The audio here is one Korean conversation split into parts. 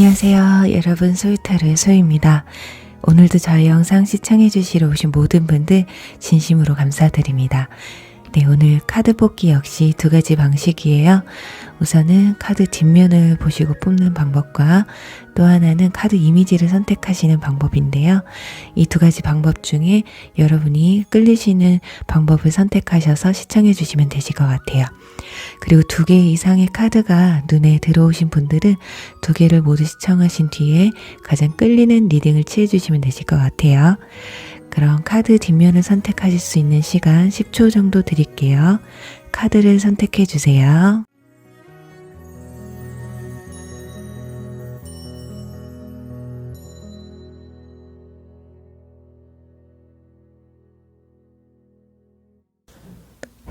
안녕하세요 여러분, 소유타로의 소유입니다. 오늘도 저희 영상 시청해주시러 오신 모든 분들 진심으로 감사드립니다. 네, 오늘 카드 뽑기 역시 두 가지 방식이에요. 우선은 카드 뒷면을 보시고 뽑는 방법과 또 하나는 카드 이미지를 선택하시는 방법인데요. 이 두 가지 방법 중에 여러분이 끌리시는 방법을 선택하셔서 시청해 주시면 되실 것 같아요. 그리고 2개 이상의 카드가 눈에 들어오신 분들은 2개를 모두 시청하신 뒤에 가장 끌리는 리딩을 취해 주시면 되실 것 같아요. 그럼 카드 뒷면을 선택하실 수 있는 시간 10초 정도 드릴게요. 카드를 선택해 주세요.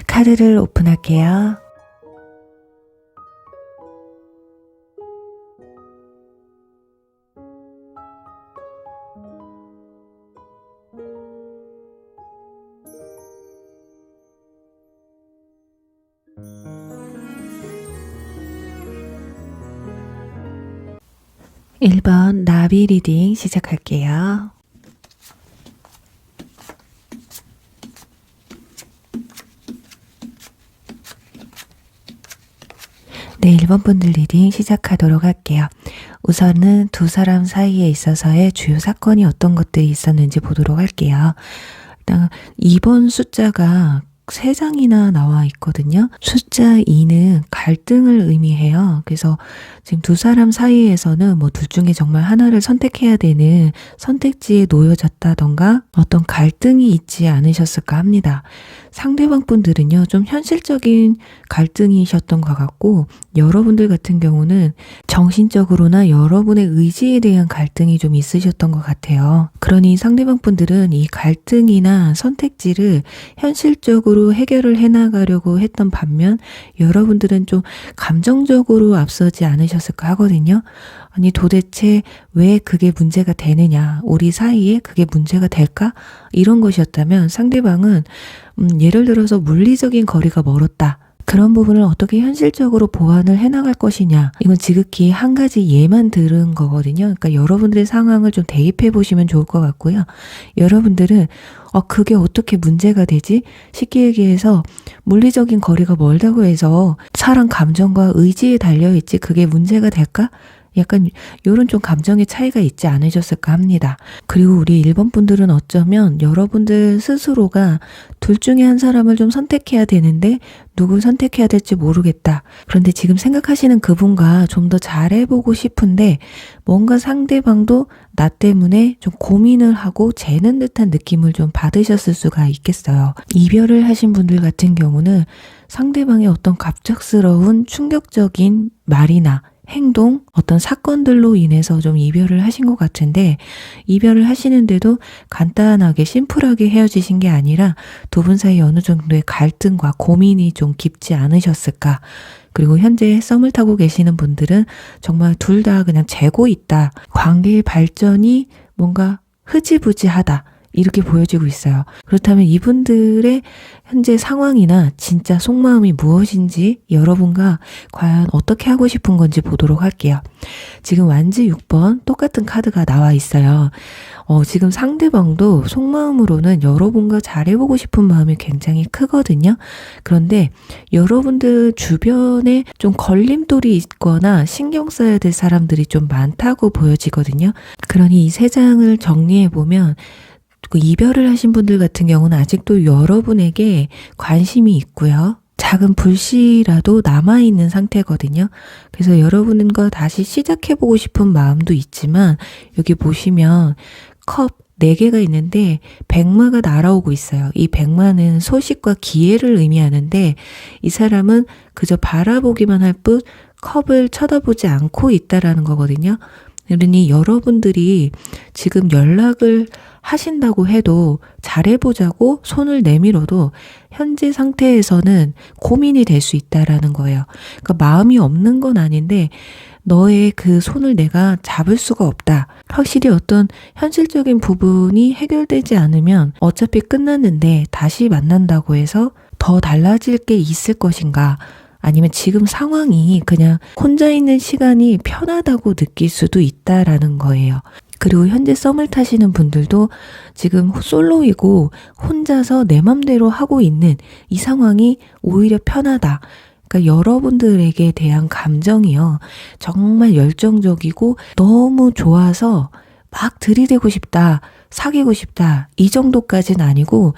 카드를 오픈할게요. (1번) 나비 리딩 시작할게요. 네, 1번 분들 리딩 시작하도록 할게요. 우선은 두 사람 사이에 있어서의 주요 사건이 어떤 것들이 있었는지 보도록 할게요. 일단 2번 숫자가 3장이나 나와 있거든요. 숫자 2는 갈등을 의미해요. 그래서 지금 두 사람 사이에서는 뭐 둘 중에 정말 하나를 선택해야 되는 선택지에 놓여졌다던가 어떤 갈등이 있지 않으셨을까 합니다. 상대방 분들은요, 좀 현실적인 갈등이셨던 것 같고, 여러분들 같은 경우는 정신적으로나 여러분의 의지에 대한 갈등이 좀 있으셨던 것 같아요. 그러니 상대방 분들은 이 갈등이나 선택지를 현실적으로 해결을 해나가려고 했던 반면, 여러분들은 좀 감정적으로 앞서지 않으셨을까 하거든요. 아니 도대체 왜 그게 문제가 되느냐, 우리 사이에 그게 문제가 될까? 이런 것이었다면 상대방은 예를 들어서 물리적인 거리가 멀었다. 그런 부분을 어떻게 현실적으로 보완을 해나갈 것이냐. 이건 지극히 한 가지 예만 들은 거거든요. 그러니까 여러분들의 상황을 좀 대입해 보시면 좋을 것 같고요. 여러분들은 그게 어떻게 문제가 되지? 쉽게 얘기해서 물리적인 거리가 멀다고 해서 사람 감정과 의지에 달려있지 그게 문제가 될까? 약간 요런 좀 감정의 차이가 있지 않으셨을까 합니다. 그리고 우리 1번 분들은 어쩌면 여러분들 스스로가 둘 중에 한 사람을 좀 선택해야 되는데 누굴 선택해야 될지 모르겠다. 그런데 지금 생각하시는 그분과 좀 더 잘해보고 싶은데 뭔가 상대방도 나 때문에 좀 고민을 하고 재는 듯한 느낌을 좀 받으셨을 수가 있겠어요. 이별을 하신 분들 같은 경우는 상대방의 어떤 갑작스러운 충격적인 말이나 행동, 어떤 사건들로 인해서 좀 이별을 하신 것 같은데, 이별을 하시는데도 간단하게 심플하게 헤어지신 게 아니라 두 분 사이 어느 정도의 갈등과 고민이 좀 깊지 않으셨을까. 그리고 현재 썸을 타고 계시는 분들은 정말 둘 다 그냥 재고 있다. 관계의 발전이 뭔가 흐지부지하다. 이렇게 보여지고 있어요. 그렇다면 이분들의 현재 상황이나 진짜 속마음이 무엇인지 여러분과 과연 어떻게 하고 싶은 건지 보도록 할게요. 지금 완지 6번 똑같은 카드가 나와 있어요. 지금 상대방도 속마음으로는 여러분과 잘해보고 싶은 마음이 굉장히 크거든요. 그런데 여러분들 주변에 좀 걸림돌이 있거나 신경 써야 될 사람들이 좀 많다고 보여지거든요. 그러니 이 3장을 정리해보면 그 이별을 하신 분들 같은 경우는 아직도 여러분에게 관심이 있고요. 작은 불씨라도 남아있는 상태거든요. 그래서 여러분과 다시 시작해보고 싶은 마음도 있지만 여기 보시면 컵 4개가 있는데 백마가 날아오고 있어요. 이 백마는 소식과 기회를 의미하는데 이 사람은 그저 바라보기만 할 뿐 컵을 쳐다보지 않고 있다라는 거거든요. 그러니 여러분들이 지금 연락을 하신다고 해도 잘해보자고 손을 내밀어도 현재 상태에서는 고민이 될 수 있다라는 거예요. 그러니까 마음이 없는 건 아닌데 너의 그 손을 내가 잡을 수가 없다. 확실히 어떤 현실적인 부분이 해결되지 않으면 어차피 끝났는데 다시 만난다고 해서 더 달라질 게 있을 것인가. 아니면 지금 상황이 그냥 혼자 있는 시간이 편하다고 느낄 수도 있다라는 거예요. 그리고 현재 썸을 타시는 분들도 지금 솔로이고 혼자서 내 맘대로 하고 있는 이 상황이 오히려 편하다. 그러니까 여러분들에게 대한 감정이요. 정말 열정적이고 너무 좋아서 막 들이대고 싶다. 사귀고 싶다. 이 정도까지는 아니고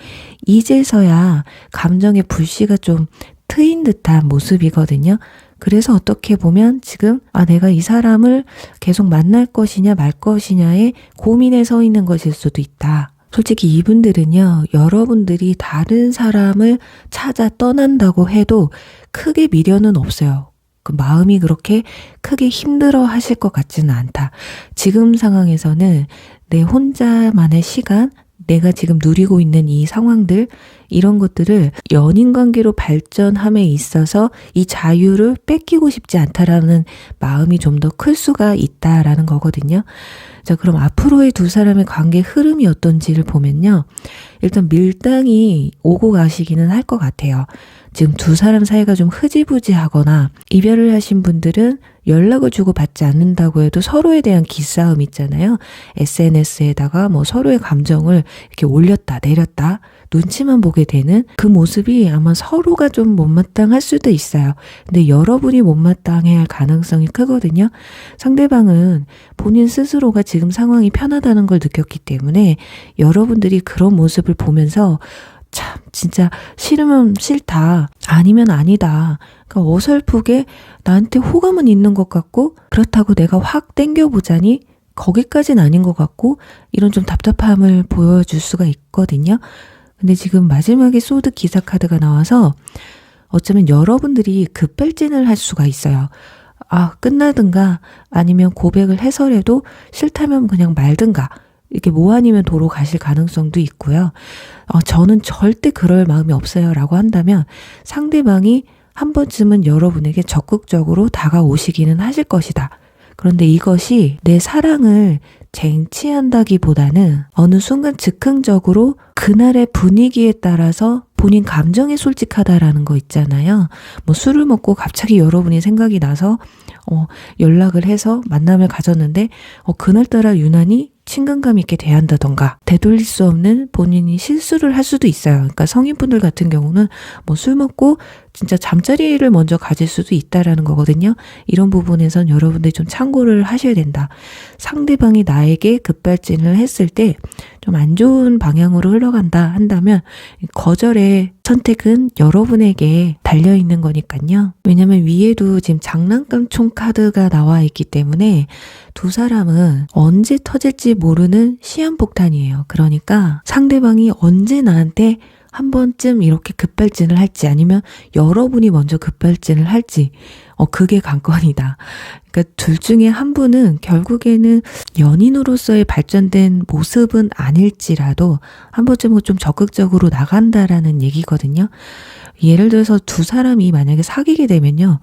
이제서야 감정의 불씨가 좀 트인 듯한 모습이거든요. 그래서 어떻게 보면 지금 내가 이 사람을 계속 만날 것이냐 말 것이냐에 고민에 서 있는 것일 수도 있다. 솔직히 이분들은요, 여러분들이 다른 사람을 찾아 떠난다고 해도 크게 미련은 없어요. 그 마음이 그렇게 크게 힘들어 하실 것 같지는 않다. 지금 상황에서는 내 혼자만의 시간, 내가 지금 누리고 있는 이 상황들, 이런 것들을 연인 관계로 발전함에 있어서 이 자유를 뺏기고 싶지 않다라는 마음이 좀 더 클 수가 있다라는 거거든요. 자, 그럼 앞으로의 두 사람의 관계 흐름이 어떤지를 보면요. 일단 밀당이 오고 가시기는 할 것 같아요. 지금 두 사람 사이가 좀 흐지부지하거나 이별을 하신 분들은 연락을 주고 받지 않는다고 해도 서로에 대한 기싸움 있잖아요. SNS에다가 뭐 서로의 감정을 이렇게 올렸다 내렸다 눈치만 보게 되는 그 모습이 아마 서로가 좀 못마땅할 수도 있어요. 근데 여러분이 못마땅해 할 가능성이 크거든요. 상대방은 본인 스스로가 지금 상황이 편하다는 걸 느꼈기 때문에 여러분들이 그런 모습을 보면서 참 진짜 싫으면 싫다 아니면 아니다. 그러니까 어설프게 나한테 호감은 있는 것 같고 그렇다고 내가 확 땡겨보자니 거기까지는 아닌 것 같고 이런 좀 답답함을 보여줄 수가 있거든요. 근데 지금 마지막에 소드 기사 카드가 나와서 어쩌면 여러분들이 급발진을 할 수가 있어요. 끝나든가 아니면 고백을 해서라도 싫다면 그냥 말든가 이렇게 뭐 아니면 도로 가실 가능성도 있고요. 저는 절대 그럴 마음이 없어요 라고 한다면 상대방이 한 번쯤은 여러분에게 적극적으로 다가오시기는 하실 것이다. 그런데 이것이 내 사랑을 쟁취한다기보다는 어느 순간 즉흥적으로 그날의 분위기에 따라서 본인 감정에 솔직하다라는 거 있잖아요. 뭐 술을 먹고 갑자기 여러분이 생각이 나서 연락을 해서 만남을 가졌는데 그날따라 유난히 친근감 있게 대한다던가 되돌릴 수 없는 본인이 실수를 할 수도 있어요. 그러니까 성인분들 같은 경우는 뭐 술 먹고 진짜 잠자리를 먼저 가질 수도 있다라는 거거든요. 이런 부분에선 여러분들이 좀 참고를 하셔야 된다. 상대방이 나에게 급발진을 했을 때 좀 안 좋은 방향으로 흘러간다 한다면 거절의 선택은 여러분에게 달려있는 거니까요. 왜냐면 위에도 지금 장난감 총 카드가 나와 있기 때문에 두 사람은 언제 터질지 모르는 시한폭탄이에요. 그러니까 상대방이 언제 나한테 한 번쯤 이렇게 급발진을 할지 아니면 여러분이 먼저 급발진을 할지 그게 관건이다. 그러니까 둘 중에 한 분은 결국에는 연인으로서의 발전된 모습은 아닐지라도 한 번쯤은 좀 적극적으로 나간다라는 얘기거든요. 예를 들어서 두 사람이 만약에 사귀게 되면요.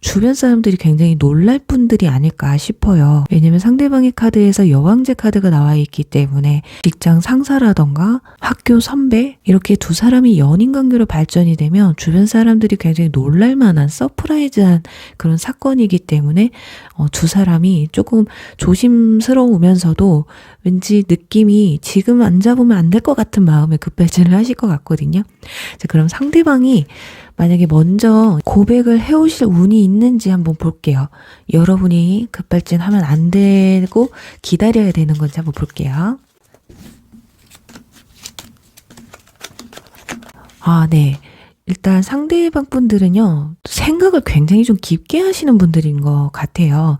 주변 사람들이 굉장히 놀랄 분들이 아닐까 싶어요. 왜냐면 상대방의 카드에서 여왕제 카드가 나와 있기 때문에 직장 상사라던가 학교 선배 이렇게 두 사람이 연인 관계로 발전이 되면 주변 사람들이 굉장히 놀랄 만한 서프라이즈한 그런 사건이기 때문에 두 사람이 조금 조심스러우면서도 왠지 느낌이 지금 안 잡으면 안 될 것 같은 마음에 급발진을 하실 것 같거든요. 자, 그럼 상대방이 만약에 먼저 고백을 해오실 운이 있는지 한번 볼게요. 여러분이 급발진하면 안 되고 기다려야 되는 건지 한번 볼게요. 네. 일단 상대방 분들은요, 생각을 굉장히 좀 깊게 하시는 분들인 것 같아요.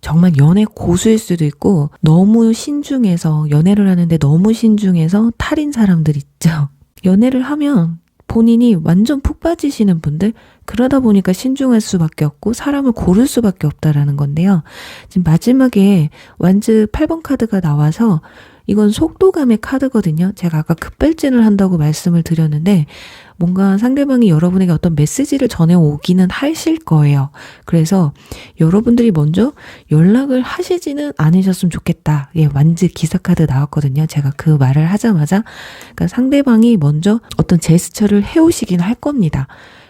정말 연애 고수일 수도 있고 너무 신중해서 연애를 하는데 너무 신중해서 탈인 사람들 있죠. 연애를 하면 본인이 완전 푹 빠지시는 분들 그러다 보니까 신중할 수밖에 없고 사람을 고를 수밖에 없다라는 건데요. 지금 마지막에 완즈 8번 카드가 나와서 이건 속도감의 카드거든요. 제가 아까 급발진을 한다고 말씀을 드렸는데 뭔가 상대방이 여러분에게 어떤 메시지를 전해오기는 하실 거예요. 그래서 여러분들이 먼저 연락을 하시지는 않으셨으면 좋겠다. 완즈 기사카드 나왔거든요. 제가 그 말을 하자마자 그러니까 상대방이 먼저 어떤 제스처를 해오시긴 할 겁니다.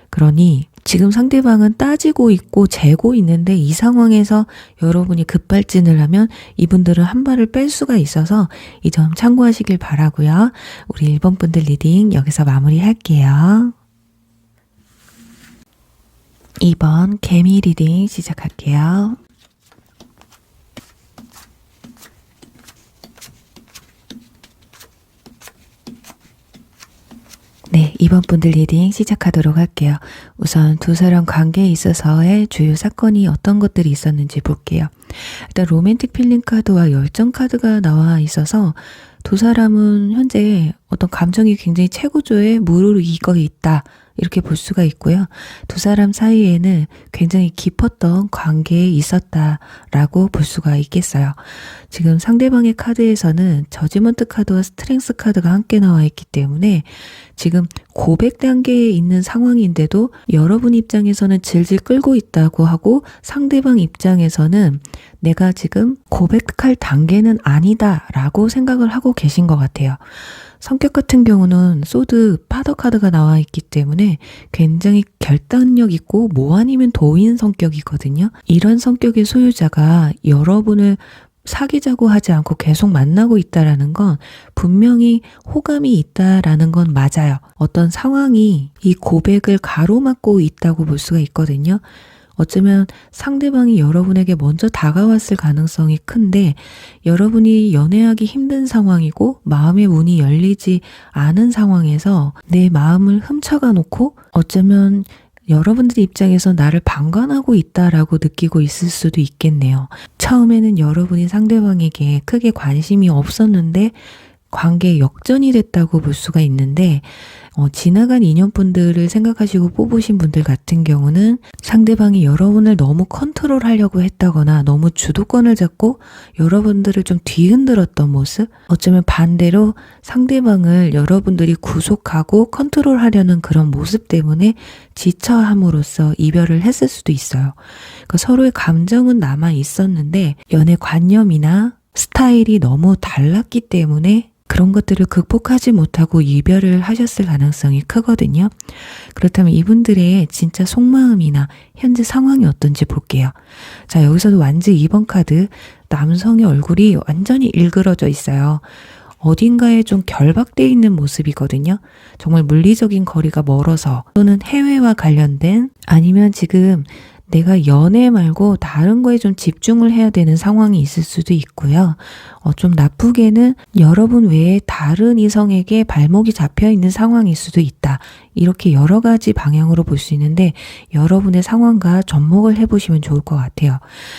그러니 지금 상대방은 따지고 있고 재고 있는데 이 상황에서 여러분이 급발진을 하면 이분들은 한 발을 뺄 수가 있어서 이 점 참고하시길 바라고요. 우리 1번 분들 리딩 여기서 마무리할게요. 2번 개미 리딩 시작할게요. 네, 2번 분들 리딩 시작하도록 할게요. 우선 두 사람 관계에 있어서의 주요 사건이 어떤 것들이 있었는지 볼게요. 일단 로맨틱 필링 카드와 열정 카드가 나와 있어서 두 사람은 현재 어떤 감정이 굉장히 최고조에 무르익어 있다. 이렇게 볼 수가 있고요. 두 사람 사이에는 굉장히 깊었던 관계에 있었다라고 볼 수가 있겠어요. 지금 상대방의 카드에서는 저지먼트 카드와 스트렝스 카드가 함께 나와 있기 때문에 지금 고백 단계에 있는 상황인데도 여러분 입장에서는 질질 끌고 있다고 하고 상대방 입장에서는 내가 지금 고백할 단계는 아니다 라고 생각을 하고 계신 것 같아요. 성격 같은 경우는 소드 파더 카드가 나와 있기 때문에 굉장히 결단력 있고 뭐 아니면 도인 성격이거든요. 이런 성격의 소유자가 여러분을 사귀자고 하지 않고 계속 만나고 있다라는 건 분명히 호감이 있다라는 건 맞아요. 어떤 상황이 이 고백을 가로막고 있다고 볼 수가 있거든요. 어쩌면 상대방이 여러분에게 먼저 다가왔을 가능성이 큰데 여러분이 연애하기 힘든 상황이고 마음의 문이 열리지 않은 상황에서 내 마음을 훔쳐가 놓고 어쩌면 여러분들 입장에서 나를 방관하고 있다라고 느끼고 있을 수도 있겠네요. 처음에는 여러분이 상대방에게 크게 관심이 없었는데 관계에 역전이 됐다고 볼 수가 있는데 지나간 인연분들을 생각하시고 뽑으신 분들 같은 경우는 상대방이 여러분을 너무 컨트롤하려고 했다거나 너무 주도권을 잡고 여러분들을 좀 뒤흔들었던 모습, 어쩌면 반대로 상대방을 여러분들이 구속하고 컨트롤하려는 그런 모습 때문에 지쳐함으로써 이별을 했을 수도 있어요. 그러니까 서로의 감정은 남아 있었는데 연애 관념이나 스타일이 너무 달랐기 때문에 그런 것들을 극복하지 못하고 이별을 하셨을 가능성이 크거든요. 그렇다면 이분들의 진짜 속마음이나 현재 상황이 어떤지 볼게요. 자, 여기서도 완즈 2번 카드, 남성의 얼굴이 완전히 일그러져 있어요. 어딘가에 좀 결박되어 있는 모습이거든요. 정말 물리적인 거리가 멀어서 또는 해외와 관련된 아니면 지금 내가 연애 말고 다른 거에 좀 집중을 해야 되는 상황이 있을 수도 있고요. 좀 나쁘게는 여러분 외에 다른 이성에게 발목이 잡혀 있는 상황일 수도 있다. 이렇게 여러 가지 방향으로 볼 수 있는데 여러분의 상황과 접목을 해보시면 좋을 것 같아요.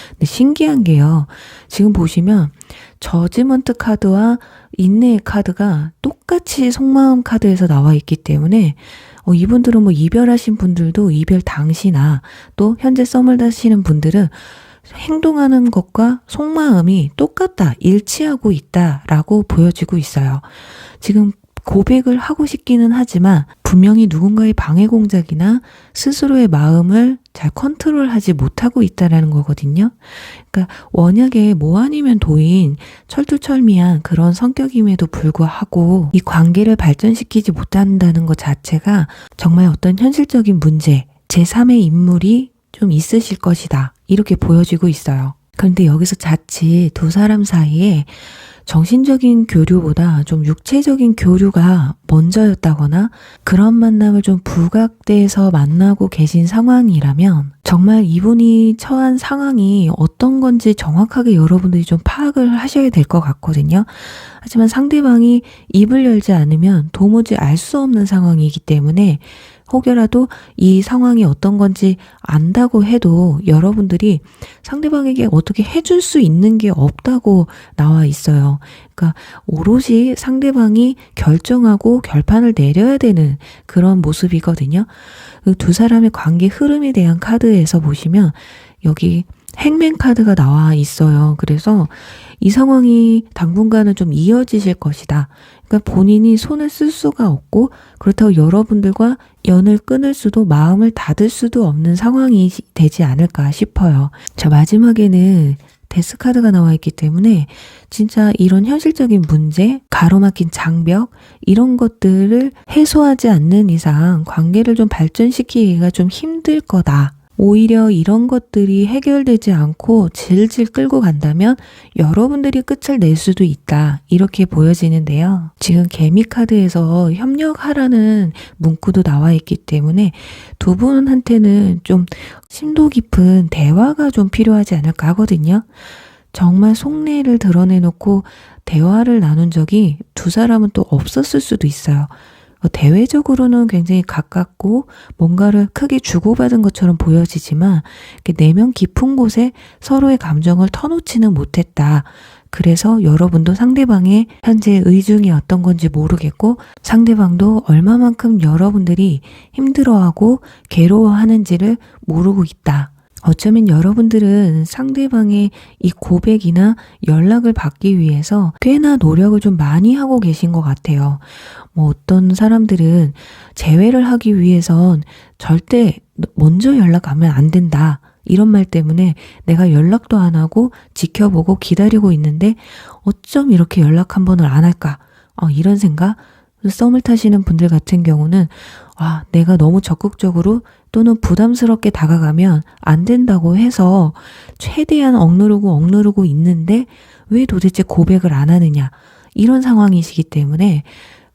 근데 신기한 게요. 지금 보시면 저지먼트 카드와 인내의 카드가 똑같이 속마음 카드에서 나와 있기 때문에 이분들은 뭐 이별하신 분들도 이별 당시나 또 현재 썸을 타시는 분들은 행동하는 것과 속마음이 똑같다, 일치하고 있다라고 보여지고 있어요. 지금 고백을 하고 싶기는 하지만 분명히 누군가의 방해 공작이나 스스로의 마음을 잘 컨트롤하지 못하고 있다라는 거거든요. 그러니까 원약에 뭐 아니면 도인 철두철미한 그런 성격임에도 불구하고 이 관계를 발전시키지 못한다는 것 자체가 정말 어떤 현실적인 문제, 제3의 인물이 좀 있으실 것이다. 이렇게 보여지고 있어요. 그런데 여기서 자칫 두 사람 사이에 정신적인 교류보다 좀 육체적인 교류가 먼저였다거나 그런 만남을 좀 부각돼서 만나고 계신 상황이라면 정말 이분이 처한 상황이 어떤 건지 정확하게 여러분들이 좀 파악을 하셔야 될 것 같거든요. 하지만 상대방이 입을 열지 않으면 도무지 알 수 없는 상황이기 때문에 혹여라도 이 상황이 어떤 건지 안다고 해도 여러분들이 상대방에게 어떻게 해줄 수 있는 게 없다고 나와 있어요. 그러니까 오롯이 상대방이 결정하고 결판을 내려야 되는 그런 모습이거든요. 두 사람의 관계 흐름에 대한 카드에서 보시면 여기 행맨 카드가 나와 있어요. 그래서 이 상황이 당분간은 좀 이어지실 것이다. 그러니까 본인이 손을 쓸 수가 없고 그렇다고 여러분들과 연을 끊을 수도 마음을 닫을 수도 없는 상황이 되지 않을까 싶어요. 자, 마지막에는 데스 카드가 나와 있기 때문에 진짜 이런 현실적인 문제, 가로막힌 장벽 이런 것들을 해소하지 않는 이상 관계를 좀 발전시키기가 좀 힘들 거다. 오히려 이런 것들이 해결되지 않고 질질 끌고 간다면 여러분들이 끝을 낼 수도 있다. 이렇게 보여지는데요. 지금 개미 카드에서 협력하라는 문구도 나와 있기 때문에 두 분한테는 좀 심도 깊은 대화가 좀 필요하지 않을까 하거든요. 정말 속내를 드러내놓고 대화를 나눈 적이 두 사람은 또 없었을 수도 있어요. 대외적으로는 굉장히 가깝고 뭔가를 크게 주고받은 것처럼 보여지지만 내면 깊은 곳에 서로의 감정을 터놓지는 못했다. 그래서 여러분도 상대방의 현재 의중이 어떤 건지 모르겠고 상대방도 얼마만큼 여러분들이 힘들어하고 괴로워하는지를 모르고 있다. 어쩌면 여러분들은 상대방의 이 고백이나 연락을 받기 위해서 꽤나 노력을 좀 많이 하고 계신 것 같아요. 어떤 사람들은 재회를 하기 위해선 절대 먼저 연락하면 안 된다. 이런 말 때문에 내가 연락도 안 하고 지켜보고 기다리고 있는데 어쩜 이렇게 연락 한 번을 안 할까? 이런 생각? 썸을 타시는 분들 같은 경우는 내가 너무 적극적으로 또는 부담스럽게 다가가면 안 된다고 해서 최대한 억누르고 있는데 왜 도대체 고백을 안 하느냐 이런 상황이시기 때문에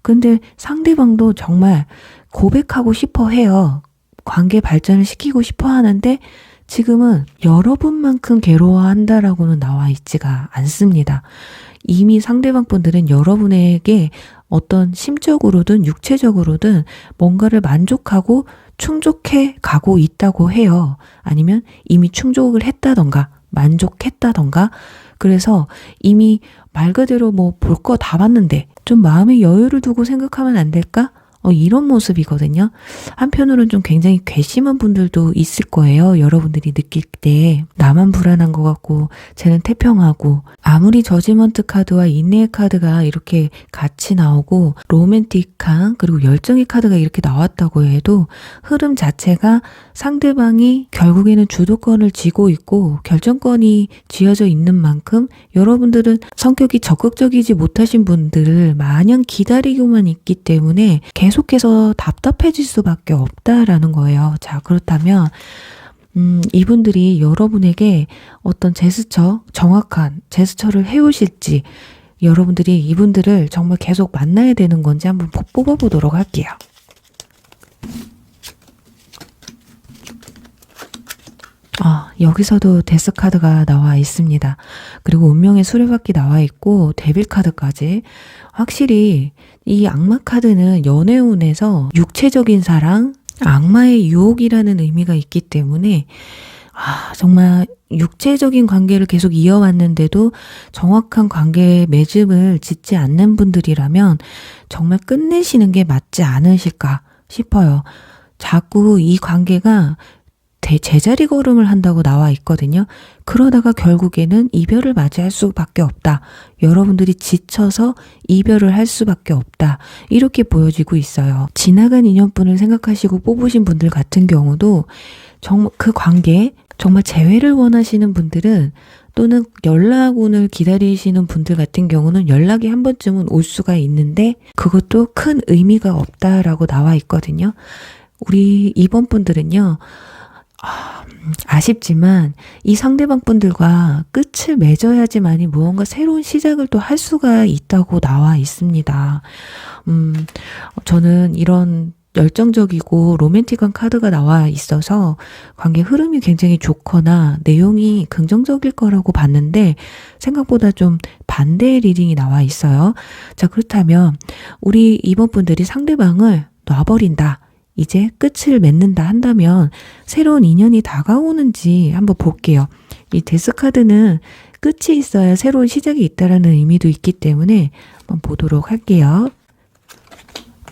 근데 상대방도 정말 고백하고 싶어 해요. 관계 발전을 시키고 싶어 하는데 지금은 여러분만큼 괴로워한다라고는 나와 있지가 않습니다. 이미 상대방 분들은 여러분에게 어떤 심적으로든 육체적으로든 뭔가를 만족하고 충족해 가고 있다고 해요. 아니면 이미 충족을 했다던가 만족했다던가 그래서 이미 말 그대로 볼 거 다 봤는데 좀 마음의 여유를 두고 생각하면 안 될까? 이런 모습이거든요. 한편으로는 좀 굉장히 괘씸한 분들도 있을 거예요. 여러분들이 느낄 때 나만 불안한 것 같고 쟤는 태평하고 아무리 저지먼트 카드와 인내의 카드가 이렇게 같이 나오고 로맨틱한 그리고 열정의 카드가 이렇게 나왔다고 해도 흐름 자체가 상대방이 결국에는 주도권을 쥐고 있고 결정권이 쥐어져 있는 만큼 여러분들은 성격이 적극적이지 못하신 분들을 마냥 기다리고만 있기 때문에 계속해서 답답해질 수밖에 없다라는 거예요. 자, 그렇다면 이분들이 여러분에게 어떤 제스처, 정확한 제스처를 해오실지 여러분들이 이분들을 정말 계속 만나야 되는 건지 한번 뽑아보도록 할게요. 여기서도 데스 카드가 나와 있습니다. 그리고 운명의 수레바퀴 나와 있고 데빌 카드까지. 확실히 이 악마 카드는 연애운에서 육체적인 사랑, 악마의 유혹이라는 의미가 있기 때문에 정말 육체적인 관계를 계속 이어왔는데도 정확한 관계의 맺음을 짓지 않는 분들이라면 정말 끝내시는 게 맞지 않으실까 싶어요. 자꾸 이 관계가 제자리 걸음을 한다고 나와 있거든요. 그러다가 결국에는 이별을 맞이할 수밖에 없다. 여러분들이 지쳐서 이별을 할 수밖에 없다. 이렇게 보여지고 있어요. 지나간 인연분을 생각하시고 뽑으신 분들 같은 경우도 정말 그 관계 정말 재회를 원하시는 분들은 또는 연락운을 기다리시는 분들 같은 경우는 연락이 한 번쯤은 올 수가 있는데 그것도 큰 의미가 없다라고 나와 있거든요. 우리 이번 분들은요. 아쉽지만 이 상대방 분들과 끝을 맺어야지만이 무언가 새로운 시작을 또 할 수가 있다고 나와 있습니다. 저는 이런 열정적이고 로맨틱한 카드가 나와 있어서 관계 흐름이 굉장히 좋거나 내용이 긍정적일 거라고 봤는데 생각보다 좀 반대의 리딩이 나와 있어요. 자, 그렇다면 우리 이번 분들이 상대방을 놔버린다. 이제 끝을 맺는다 한다면 새로운 인연이 다가오는지 한번 볼게요. 이 데스 카드는 끝이 있어야 새로운 시작이 있다라는 의미도 있기 때문에 한번 보도록 할게요.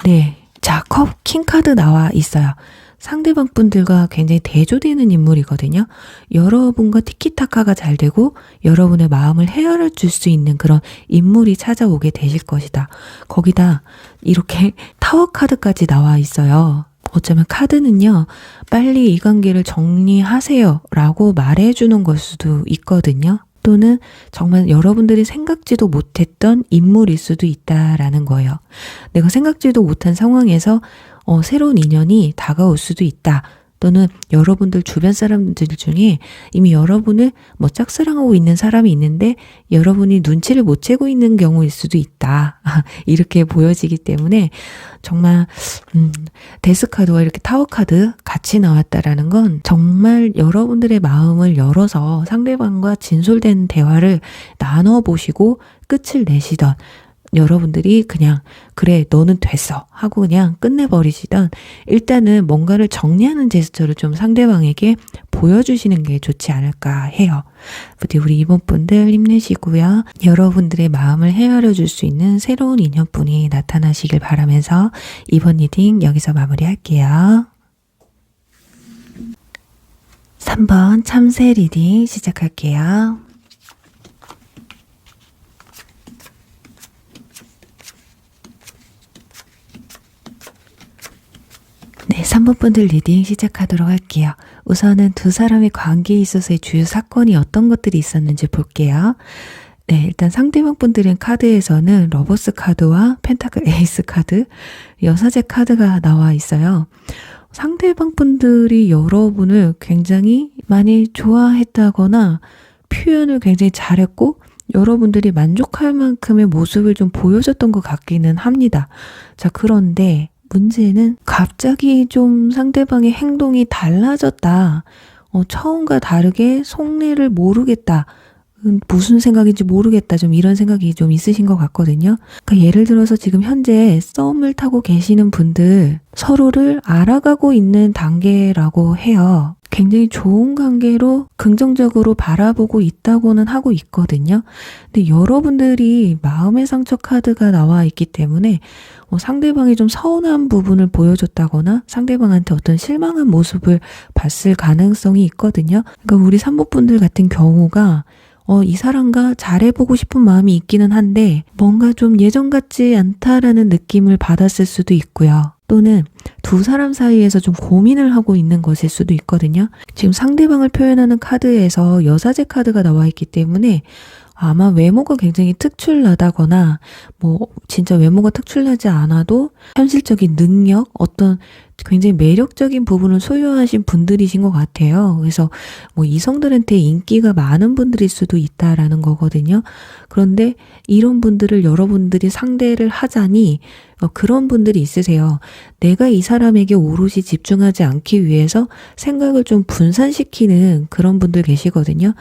네, 자, 킹 카드 나와 있어요. 상대방 분들과 굉장히 대조되는 인물이거든요. 여러분과 티키타카가 잘 되고 여러분의 마음을 헤아려 줄 수 있는 그런 인물이 찾아오게 되실 것이다. 거기다 이렇게 타워 카드까지 나와 있어요. 어쩌면 카드는요, 빨리 이 관계를 정리하세요 라고 말해주는 걸 수도 있거든요. 또는 정말 여러분들이 생각지도 못했던 인물일 수도 있다라는 거예요. 내가 생각지도 못한 상황에서 새로운 인연이 다가올 수도 있다. 또는 여러분들 주변 사람들 중에 이미 여러분을 짝사랑하고 있는 사람이 있는데 여러분이 눈치를 못 채고 있는 경우일 수도 있다. 이렇게 보여지기 때문에 정말 데스카드와 이렇게 타워카드 같이 나왔다라는 건 정말 여러분들의 마음을 열어서 상대방과 진솔된 대화를 나눠보시고 끝을 내시던, 여러분들이 그냥 그래 너는 됐어 하고 그냥 끝내버리시던, 일단은 뭔가를 정리하는 제스처를 좀 상대방에게 보여주시는 게 좋지 않을까 해요. 부디 우리 이번 분들 힘내시고요. 여러분들의 마음을 헤아려 줄 수 있는 새로운 인연분이 나타나시길 바라면서 이번 리딩 여기서 마무리할게요. 3번 참새 리딩 시작할게요. 네, 3번 분들 리딩 시작하도록 할게요. 우선은 두 사람의 관계에 있어서의 주요 사건이 어떤 것들이 있었는지 볼게요. 네, 일단 상대방 분들의 카드에서는 러버스 카드와 펜타클 에이스 카드, 여사제 카드가 나와 있어요. 상대방 분들이 여러분을 굉장히 많이 좋아했다거나 표현을 굉장히 잘했고 여러분들이 만족할 만큼의 모습을 좀 보여줬던 것 같기는 합니다. 자, 그런데 문제는 갑자기 좀 상대방의 행동이 달라졌다. 처음과 다르게 속내를 모르겠다. 무슨 생각인지 모르겠다. 좀 이런 생각이 좀 있으신 것 같거든요. 그러니까 예를 들어서 지금 현재 썸을 타고 계시는 분들, 서로를 알아가고 있는 단계라고 해요. 굉장히 좋은 관계로 긍정적으로 바라보고 있다고는 하고 있거든요. 근데 여러분들이 마음의 상처 카드가 나와 있기 때문에 상대방이 좀 서운한 부분을 보여줬다거나 상대방한테 어떤 실망한 모습을 봤을 가능성이 있거든요. 그러니까 우리 산모분들 같은 경우가 이 사람과 잘해보고 싶은 마음이 있기는 한데 뭔가 좀 예전 같지 않다라는 느낌을 받았을 수도 있고요. 또는 두 사람 사이에서 좀 고민을 하고 있는 것일 수도 있거든요. 지금 상대방을 표현하는 카드에서 여사제 카드가 나와 있기 때문에 아마 외모가 굉장히 특출나다거나 진짜 외모가 특출나지 않아도 현실적인 능력, 어떤 굉장히 매력적인 부분을 소유하신 분들이신 것 같아요. 그래서 이성들한테 인기가 많은 분들일 수도 있다라는 거거든요. 그런데 이런 분들을 여러분들이 상대를 하자니 그런 분들이 있으세요. 내가 이 사람에게 오롯이 집중하지 않기 위해서 생각을 좀 분산시키는 그런 분들 계시거든요.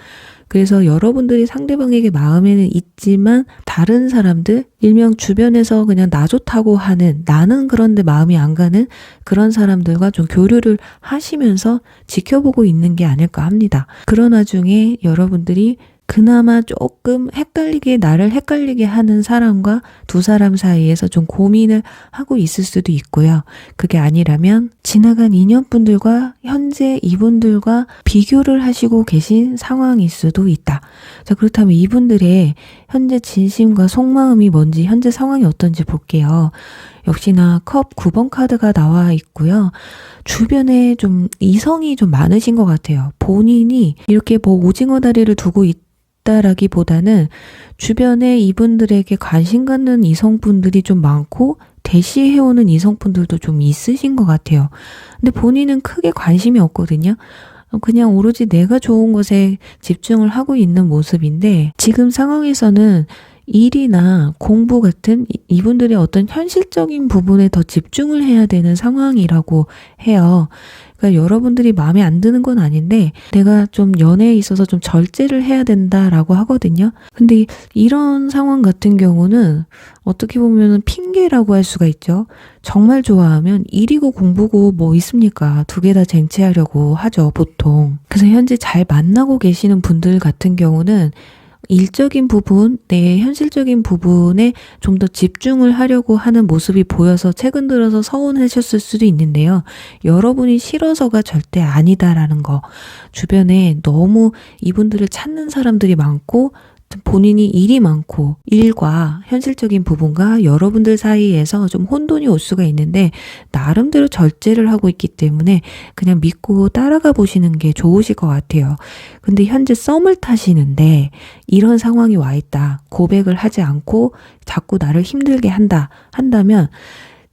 그래서 여러분들이 상대방에게 마음에는 있지만 다른 사람들, 일명 주변에서 그냥 나 좋다고 하는, 나는 그런데 마음이 안 가는 그런 사람들과 좀 교류를 하시면서 지켜보고 있는 게 아닐까 합니다. 그런 와중에 여러분들이 그나마 조금 나를 헷갈리게 하는 사람과 두 사람 사이에서 좀 고민을 하고 있을 수도 있고요. 그게 아니라면 지나간 인연분들과 현재 이분들과 비교를 하시고 계신 상황일 수도 있다. 자, 그렇다면 이분들의 현재 진심과 속마음이 뭔지, 현재 상황이 어떤지 볼게요. 역시나 컵 9번 카드가 나와 있고요. 주변에 좀 이성이 좀 많으신 것 같아요. 본인이 이렇게 오징어 다리를 두고 있다라기보다는 주변에 이분들에게 관심 갖는 이성분들이 좀 많고 대시해오는 이성분들도 좀 있으신 것 같아요. 근데 본인은 크게 관심이 없거든요. 그냥 오로지 내가 좋은 것에 집중을 하고 있는 모습인데 지금 상황에서는 일이나 공부 같은 이분들의 어떤 현실적인 부분에 더 집중을 해야 되는 상황이라고 해요. 그러니까 여러분들이 마음에 안 드는 건 아닌데 내가 좀 연애에 있어서 좀 절제를 해야 된다라고 하거든요. 근데 이런 상황 같은 경우는 어떻게 보면 핑계라고 할 수가 있죠. 정말 좋아하면 일이고 공부고 뭐 있습니까? 두 개 다 쟁취하려고 하죠, 보통. 그래서 현재 잘 만나고 계시는 분들 같은 경우는 일적인 부분, 내 현실적인 부분에 좀 더 집중을 하려고 하는 모습이 보여서 최근 들어서 서운하셨을 수도 있는데요. 여러분이 싫어서가 절대 아니다라는 거. 주변에 너무 이분들을 찾는 사람들이 많고 본인이 일이 많고 일과 현실적인 부분과 여러분들 사이에서 좀 혼돈이 올 수가 있는데 나름대로 절제를 하고 있기 때문에 그냥 믿고 따라가 보시는 게 좋으실 것 같아요. 근데 현재 썸을 타시는데 이런 상황이 와 있다. 고백을 하지 않고 자꾸 나를 힘들게 한다면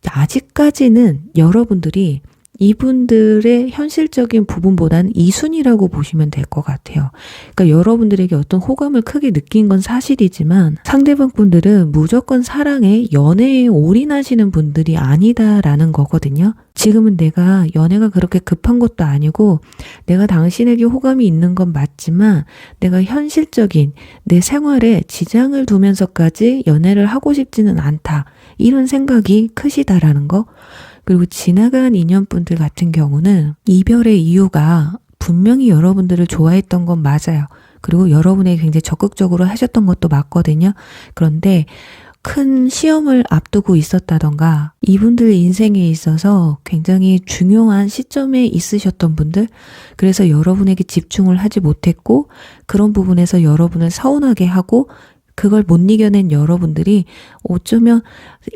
아직까지는 여러분들이 이분들의 현실적인 부분보다는 이순이라고 보시면 될 것 같아요. 그러니까 여러분들에게 어떤 호감을 크게 느낀 건 사실이지만 상대방 분들은 무조건 사랑에 연애에 올인하시는 분들이 아니다라는 거거든요. 지금은 내가 연애가 그렇게 급한 것도 아니고 내가 당신에게 호감이 있는 건 맞지만 내가 현실적인 내 생활에 지장을 두면서까지 연애를 하고 싶지는 않다. 이런 생각이 크시다라는 거. 그리고 지나간 인연분들 같은 경우는 이별의 이유가 분명히 여러분들을 좋아했던 건 맞아요. 그리고 여러분에게 굉장히 적극적으로 하셨던 것도 맞거든요. 그런데 큰 시험을 앞두고 있었다던가 이분들 인생에 있어서 굉장히 중요한 시점에 있으셨던 분들, 그래서 여러분에게 집중을 하지 못했고 그런 부분에서 여러분을 서운하게 하고 그걸 못 이겨낸 여러분들이 어쩌면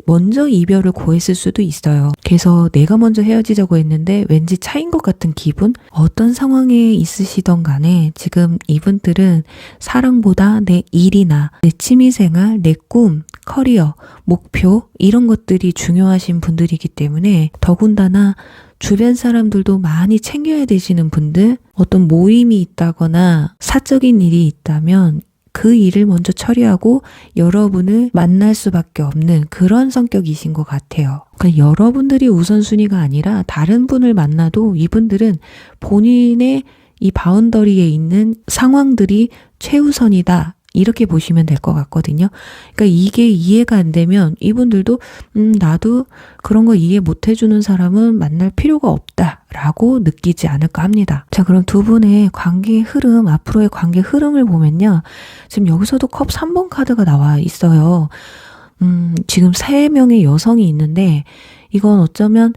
먼저 이별을 고했을 수도 있어요. 그래서 내가 먼저 헤어지자고 했는데 왠지 차인 것 같은 기분? 어떤 상황에 있으시던 간에 지금 이분들은 사랑보다 내 일이나 내 취미생활, 내 꿈, 커리어, 목표 이런 것들이 중요하신 분들이기 때문에 더군다나 주변 사람들도 많이 챙겨야 되시는 분들, 어떤 모임이 있다거나 사적인 일이 있다면 그 일을 먼저 처리하고 여러분을 만날 수밖에 없는 그런 성격이신 것 같아요. 그러니까 여러분들이 우선순위가 아니라 다른 분을 만나도 이분들은 본인의 이 바운더리에 있는 상황들이 최우선이다. 이렇게 보시면 될 것 같거든요. 그러니까 이게 이해가 안 되면 이분들도 나도 그런 거 이해 못 해주는 사람은 만날 필요가 없다라고 느끼지 않을까 합니다. 자, 그럼 두 분의 관계 흐름, 앞으로의 관계 흐름을 보면요. 지금 여기서도 컵 3번 카드가 나와 있어요. 지금 3명의 여성이 있는데 이건 어쩌면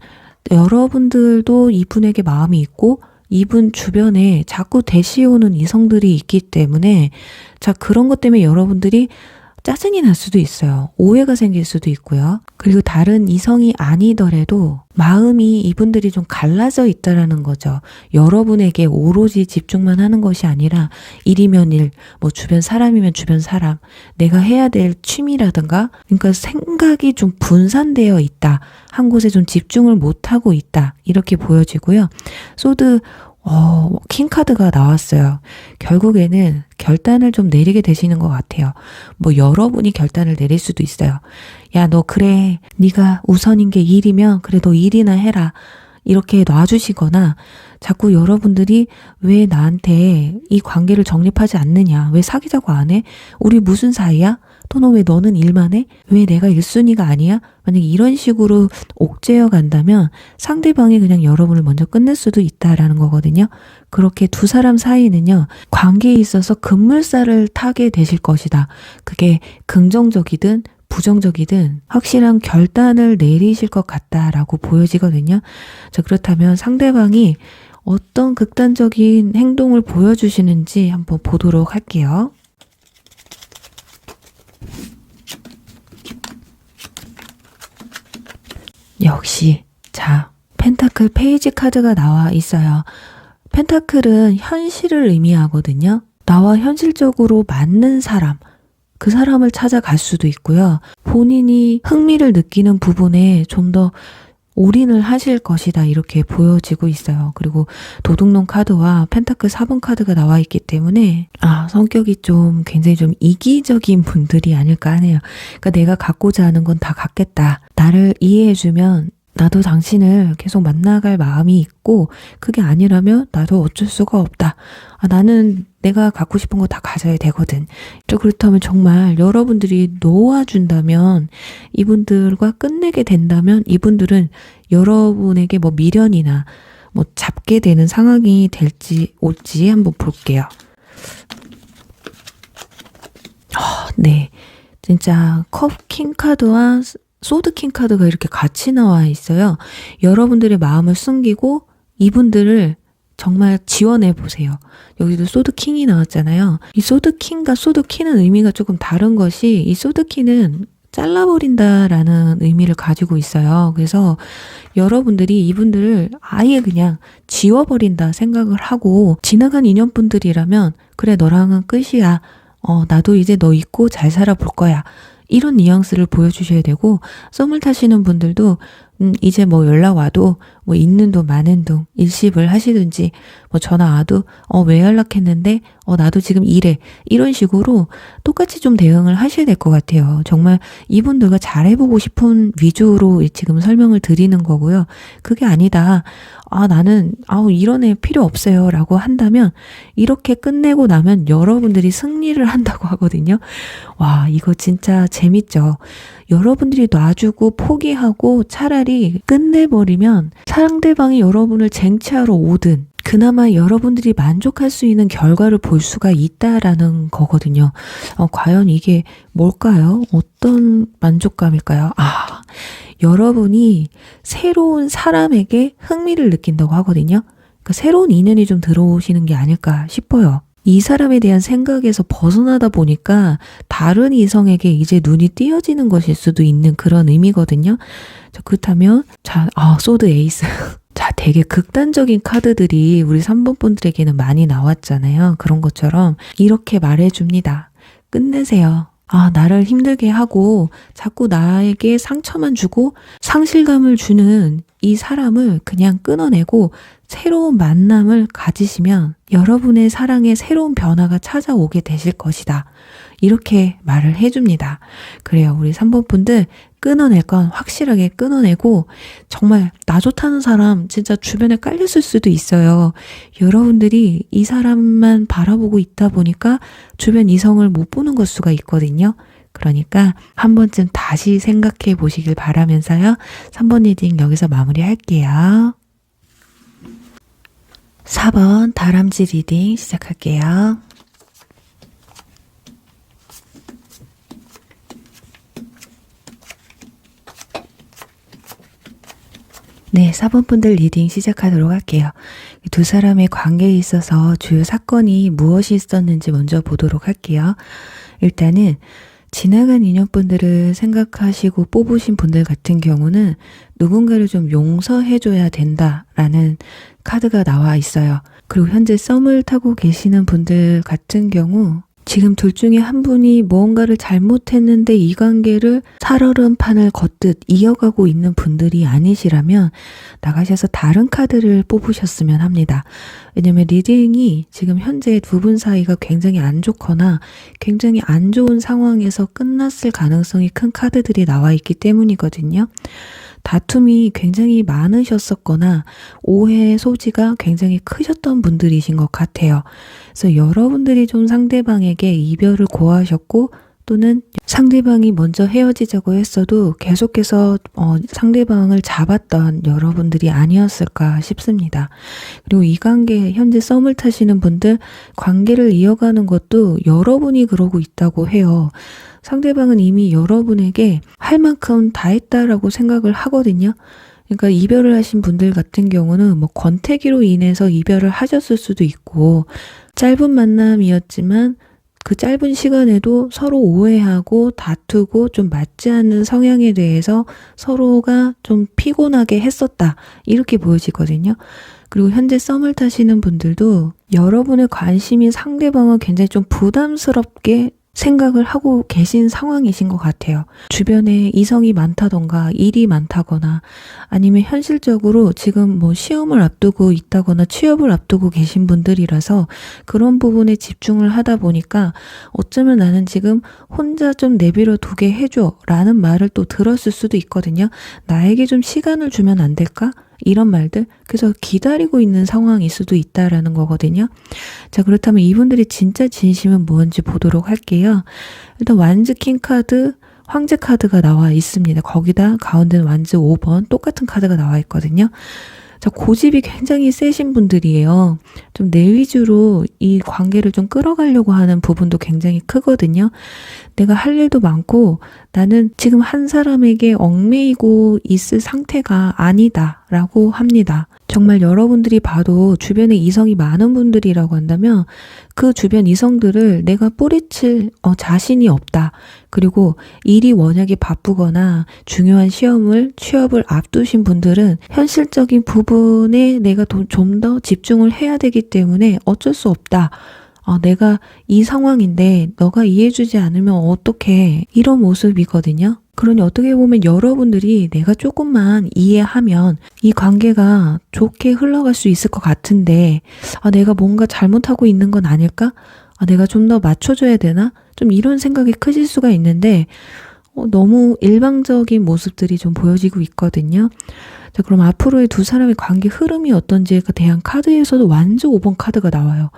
여러분들도 이분에게 마음이 있고 이분 주변에 자꾸 대시오는 이성들이 있기 때문에 자, 그런 것 때문에 여러분들이 짜증이 날 수도 있어요. 오해가 생길 수도 있고요. 그리고 다른 이성이 아니더라도 마음이 이분들이 좀 갈라져 있다라는 거죠. 여러분에게 오로지 집중만 하는 것이 아니라 일이면 일, 뭐 주변 사람이면 주변 사람, 내가 해야 될 취미라든가 그러니까 생각이 좀 분산되어 있다. 한 곳에 좀 집중을 못하고 있다. 이렇게 보여지고요. 소드 킹카드가 나왔어요. 결국에는 결단을 좀 내리게 되시는 것 같아요. 뭐 여러분이 결단을 내릴 수도 있어요. 야, 너 그래. 네가 우선인 게 일이면 그래 너 일이나 해라. 이렇게 놔주시거나 자꾸 여러분들이 왜 나한테 이 관계를 정립하지 않느냐. 왜 사귀자고 안 해? 우리 무슨 사이야? 또는 왜 너는 일만 해? 왜 내가 1순위가 아니야? 만약에 이런 식으로 옥죄어 간다면 상대방이 그냥 여러분을 먼저 끝낼 수도 있다라는 거거든요. 그렇게 두 사람 사이는요. 관계에 있어서 급물살을 타게 되실 것이다. 그게 긍정적이든 부정적이든 확실한 결단을 내리실 것 같다라고 보여지거든요. 자, 그렇다면 상대방이 어떤 극단적인 행동을 보여주시는지 한번 보도록 할게요. 역시 자, 펜타클 페이지 카드가 나와 있어요. 펜타클은 현실을 의미하거든요. 나와 현실적으로 맞는 사람, 그 사람을 찾아갈 수도 있고요. 본인이 흥미를 느끼는 부분에 좀 더 올인을 하실 것이다 이렇게 보여지고 있어요. 그리고 도둑놈 카드와 펜타클 4번 카드가 나와 있기 때문에 성격이 좀 굉장히 좀 이기적인 분들이 아닐까 하네요. 그러니까 내가 갖고자 하는 건 다 갖겠다. 나를 이해해주면 나도 당신을 계속 만나갈 마음이 있고 그게 아니라면 나도 어쩔 수가 없다. 나는 내가 갖고 싶은 거 다 가져야 되거든. 또 그렇다면 정말 여러분들이 놓아준다면 이분들과 끝내게 된다면 이분들은 여러분에게 뭐 미련이나 뭐 잡게 되는 상황이 될지 올지 한번 볼게요. 네. 진짜 컵 킹 카드와 소드 킹 카드가 이렇게 같이 나와 있어요. 여러분들의 마음을 숨기고 이분들을 정말 지원해 보세요. 여기도 소드킹이 나왔잖아요. 이 소드킹과 소드키는 의미가 조금 다른 것이, 이 소드키는 잘라버린다라는 의미를 가지고 있어요. 그래서 여러분들이 이분들을 아예 그냥 지워버린다 생각을 하고, 지나간 인연분들이라면 그래 너랑은 끝이야. 나도 이제 너 잊고 잘 살아볼 거야. 이런 뉘앙스를 보여주셔야 되고, 썸을 타시는 분들도 이제 뭐 연락 와도 뭐 있는 돈 많은 돈 일십을 하시든지, 뭐 전화 와도 왜 연락했는데 나도 지금 이래, 이런 식으로 똑같이 좀 대응을 하셔야 될 것 같아요. 정말 이분들과 잘해보고 싶은 위주로 지금 설명을 드리는 거고요. 그게 아니다, 나는 이런 애 필요 없어요 라고 한다면, 이렇게 끝내고 나면 여러분들이 승리를 한다고 하거든요. 와, 이거 진짜 재밌죠. 여러분들이 놔주고 포기하고 차라리 끝내버리면 상대방이 여러분을 쟁취하러 오든 그나마 여러분들이 만족할 수 있는 결과를 볼 수가 있다라는 거거든요. 과연 이게 뭘까요? 어떤 만족감일까요? 여러분이 새로운 사람에게 흥미를 느낀다고 하거든요. 그러니까 새로운 인연이 좀 들어오시는 게 아닐까 싶어요. 이 사람에 대한 생각에서 벗어나다 보니까 다른 이성에게 이제 눈이 띄어지는 것일 수도 있는 그런 의미거든요. 자, 그렇다면 소드 에이스. 자, 되게 극단적인 카드들이 우리 3번 분들에게는 많이 나왔잖아요. 그런 것처럼 이렇게 말해줍니다. 끝내세요. 나를 힘들게 하고 자꾸 나에게 상처만 주고 상실감을 주는 이 사람을 그냥 끊어내고 새로운 만남을 가지시면 여러분의 사랑에 새로운 변화가 찾아오게 되실 것이다. 이렇게 말을 해줍니다. 그래요. 우리 3번 분들 끊어낼 건 확실하게 끊어내고, 정말 나 좋다는 사람 진짜 주변에 깔렸을 수도 있어요. 여러분들이 이 사람만 바라보고 있다 보니까 주변 이성을 못 보는 것 수가 있거든요. 그러니까 한 번쯤 다시 생각해 보시길 바라면서요. 3번 리딩 여기서 마무리할게요. 4번 다람쥐 리딩 시작할게요. 네, 4번 분들 리딩 시작하도록 할게요. 두 사람의 관계에 있어서 주요 사건이 무엇이 있었는지 먼저 보도록 할게요. 일단은 지나간 인연분들을 생각하시고 뽑으신 분들 같은 경우는 누군가를 좀 용서해줘야 된다라는 카드가 나와 있어요. 그리고 현재 썸을 타고 계시는 분들 같은 경우 지금 둘 중에 한 분이 무언가를 잘못했는데 이 관계를 살얼음판을 걷듯 이어가고 있는 분들이 아니시라면 나가셔서 다른 카드를 뽑으셨으면 합니다. 왜냐면 리딩이 지금 현재 두 분 사이가 굉장히 안 좋거나 굉장히 안 좋은 상황에서 끝났을 가능성이 큰 카드들이 나와 있기 때문이거든요. 다툼이 굉장히 많으셨었거나 오해의 소지가 굉장히 크셨던 분들이신 것 같아요. 그래서 여러분들이 좀 상대방에게 이별을 고하셨고, 또는 상대방이 먼저 헤어지자고 했어도 계속해서 상대방을 잡았던 여러분들이 아니었을까 싶습니다. 그리고 이 관계, 현재 썸을 타시는 분들 관계를 이어가는 것도 여러분이 그러고 있다고 해요. 상대방은 이미 여러분에게 할 만큼 다 했다라고 생각을 하거든요. 그러니까 이별을 하신 분들 같은 경우는 뭐 권태기로 인해서 이별을 하셨을 수도 있고, 짧은 만남이었지만 그 짧은 시간에도 서로 오해하고 다투고 좀 맞지 않는 성향에 대해서 서로가 좀 피곤하게 했었다, 이렇게 보여지거든요. 그리고 현재 썸을 타시는 분들도 여러분의 관심이 상대방은 굉장히 좀 부담스럽게 생각을 하고 계신 상황이신 것 같아요. 주변에 이성이 많다던가 일이 많다거나 아니면 현실적으로 지금 뭐 시험을 앞두고 있다거나 취업을 앞두고 계신 분들이라서 그런 부분에 집중을 하다 보니까 어쩌면 나는 지금 혼자 좀 내버려 두게 해줘 라는 말을 또 들었을 수도 있거든요. 나에게 좀 시간을 주면 안 될까? 이런 말들. 그래서 기다리고 있는 상황일 수도 있다라는 거거든요. 자, 그렇다면 이분들의 진짜 진심은 뭔지 보도록 할게요. 일단 완즈 킹 카드, 황제 카드가 나와 있습니다. 거기다 가운데는 완즈 5번 똑같은 카드가 나와 있거든요. 자, 고집이 굉장히 세신 분들이에요. 좀 내 위주로 이 관계를 좀 끌어가려고 하는 부분도 굉장히 크거든요. 내가 할 일도 많고 나는 지금 한 사람에게 얽매이고 있을 상태가 아니다 라고 합니다. 정말 여러분들이 봐도 주변에 이성이 많은 분들이라고 한다면 그 주변 이성들을 내가 뿌리칠 자신이 없다. 그리고 일이 워낙에 바쁘거나 중요한 취업을 앞두신 분들은 현실적인 부분에 내가 좀 더 집중을 해야 되기 때문에 어쩔 수 없다. 내가 이 상황인데 너가 이해해주지 않으면 어떡해. 이런 모습이거든요. 그러니 어떻게 보면 여러분들이 내가 조금만 이해하면 이 관계가 좋게 흘러갈 수 있을 것 같은데 내가 뭔가 잘못하고 있는 건 아닐까? 내가 좀 더 맞춰줘야 되나? 좀 이런 생각이 크실 수가 있는데 너무 일방적인 모습들이 좀 보여지고 있거든요. 자, 그럼 앞으로의 두 사람의 관계 흐름이 어떤지에 대한 카드에서도 완전 5번 카드가 나와요.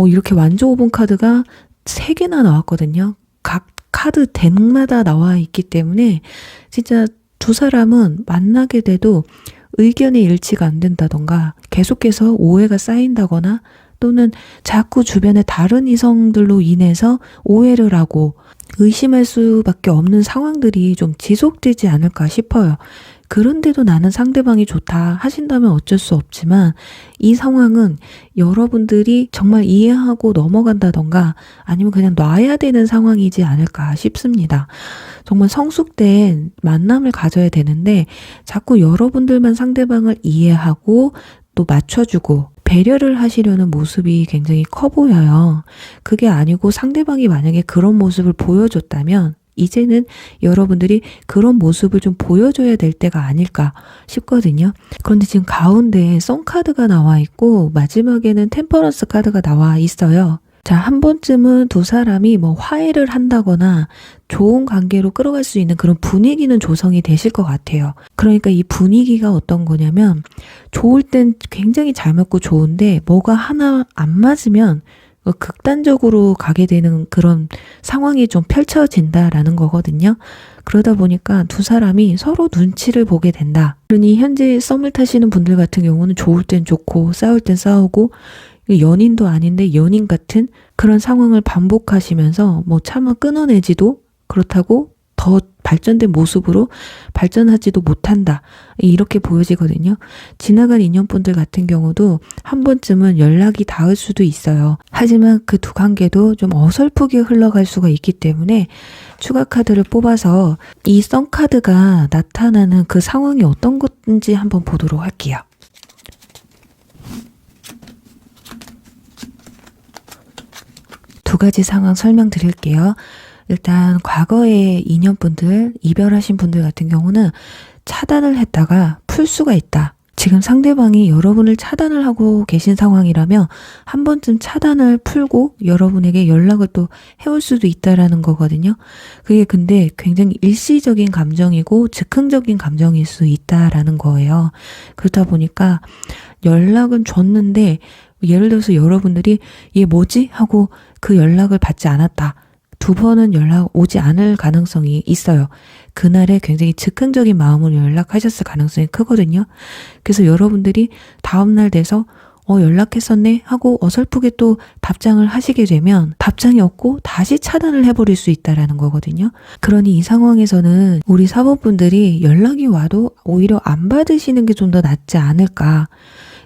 이렇게 완전 5번 카드가 3개나 나왔거든요. 각 카드 덱마다 나와 있기 때문에 진짜 두 사람은 만나게 돼도 의견의 일치가 안 된다던가 계속해서 오해가 쌓인다거나 또는 자꾸 주변의 다른 이성들로 인해서 오해를 하고 의심할 수밖에 없는 상황들이 좀 지속되지 않을까 싶어요. 그런데도 나는 상대방이 좋다 하신다면 어쩔 수 없지만 이 상황은 여러분들이 정말 이해하고 넘어간다던가 아니면 그냥 놔야 되는 상황이지 않을까 싶습니다. 정말 성숙된 만남을 가져야 되는데 자꾸 여러분들만 상대방을 이해하고 또 맞춰주고 배려를 하시려는 모습이 굉장히 커 보여요. 그게 아니고 상대방이 만약에 그런 모습을 보여줬다면 이제는 여러분들이 그런 모습을 좀 보여줘야 될 때가 아닐까 싶거든요. 그런데 지금 가운데 썬카드가 나와 있고 마지막에는 템퍼런스 카드가 나와 있어요. 자, 한 번쯤은 두 사람이 화해를 한다거나 좋은 관계로 끌어갈 수 있는 그런 분위기는 조성이 되실 것 같아요. 그러니까 이 분위기가 어떤 거냐면 좋을 땐 굉장히 잘 맞고 좋은데 뭐가 하나 안 맞으면 극단적으로 가게 되는 그런 상황이 좀 펼쳐진다라는 거거든요. 그러다 보니까 두 사람이 서로 눈치를 보게 된다. 그러니 현재 썸을 타시는 분들 같은 경우는 좋을 땐 좋고 싸울 땐 싸우고 연인도 아닌데 연인 같은 그런 상황을 반복하시면서 차마 끊어내지도 그렇다고 더 발전된 모습으로 발전하지도 못한다. 이렇게 보여지거든요. 지나간 인연분들 같은 경우도 한 번쯤은 연락이 닿을 수도 있어요. 하지만 그 두 관계도 좀 어설프게 흘러갈 수가 있기 때문에 추가 카드를 뽑아서 이 썬카드가 나타나는 그 상황이 어떤 건지 한번 보도록 할게요. 두 가지 상황 설명드릴게요. 일단 과거의 인연분들, 이별하신 분들 같은 경우는 차단을 했다가 풀 수가 있다. 지금 상대방이 여러분을 차단을 하고 계신 상황이라면 한 번쯤 차단을 풀고 여러분에게 연락을 또 해올 수도 있다라는 거거든요. 그게 근데 굉장히 일시적인 감정이고 즉흥적인 감정일 수 있다라는 거예요. 그렇다 보니까 연락은 줬는데 예를 들어서 여러분들이 얘 뭐지? 하고 그 연락을 받지 않았다. 2번은 연락 오지 않을 가능성이 있어요. 그날에 굉장히 즉흥적인 마음으로 연락하셨을 가능성이 크거든요. 그래서 여러분들이 다음날 돼서 연락했었네 하고 어설프게 또 답장을 하시게 되면 답장이 없고 다시 차단을 해버릴 수 있다라는 거거든요. 그러니 이 상황에서는 우리 사모분들이 연락이 와도 오히려 안 받으시는 게 좀 더 낫지 않을까.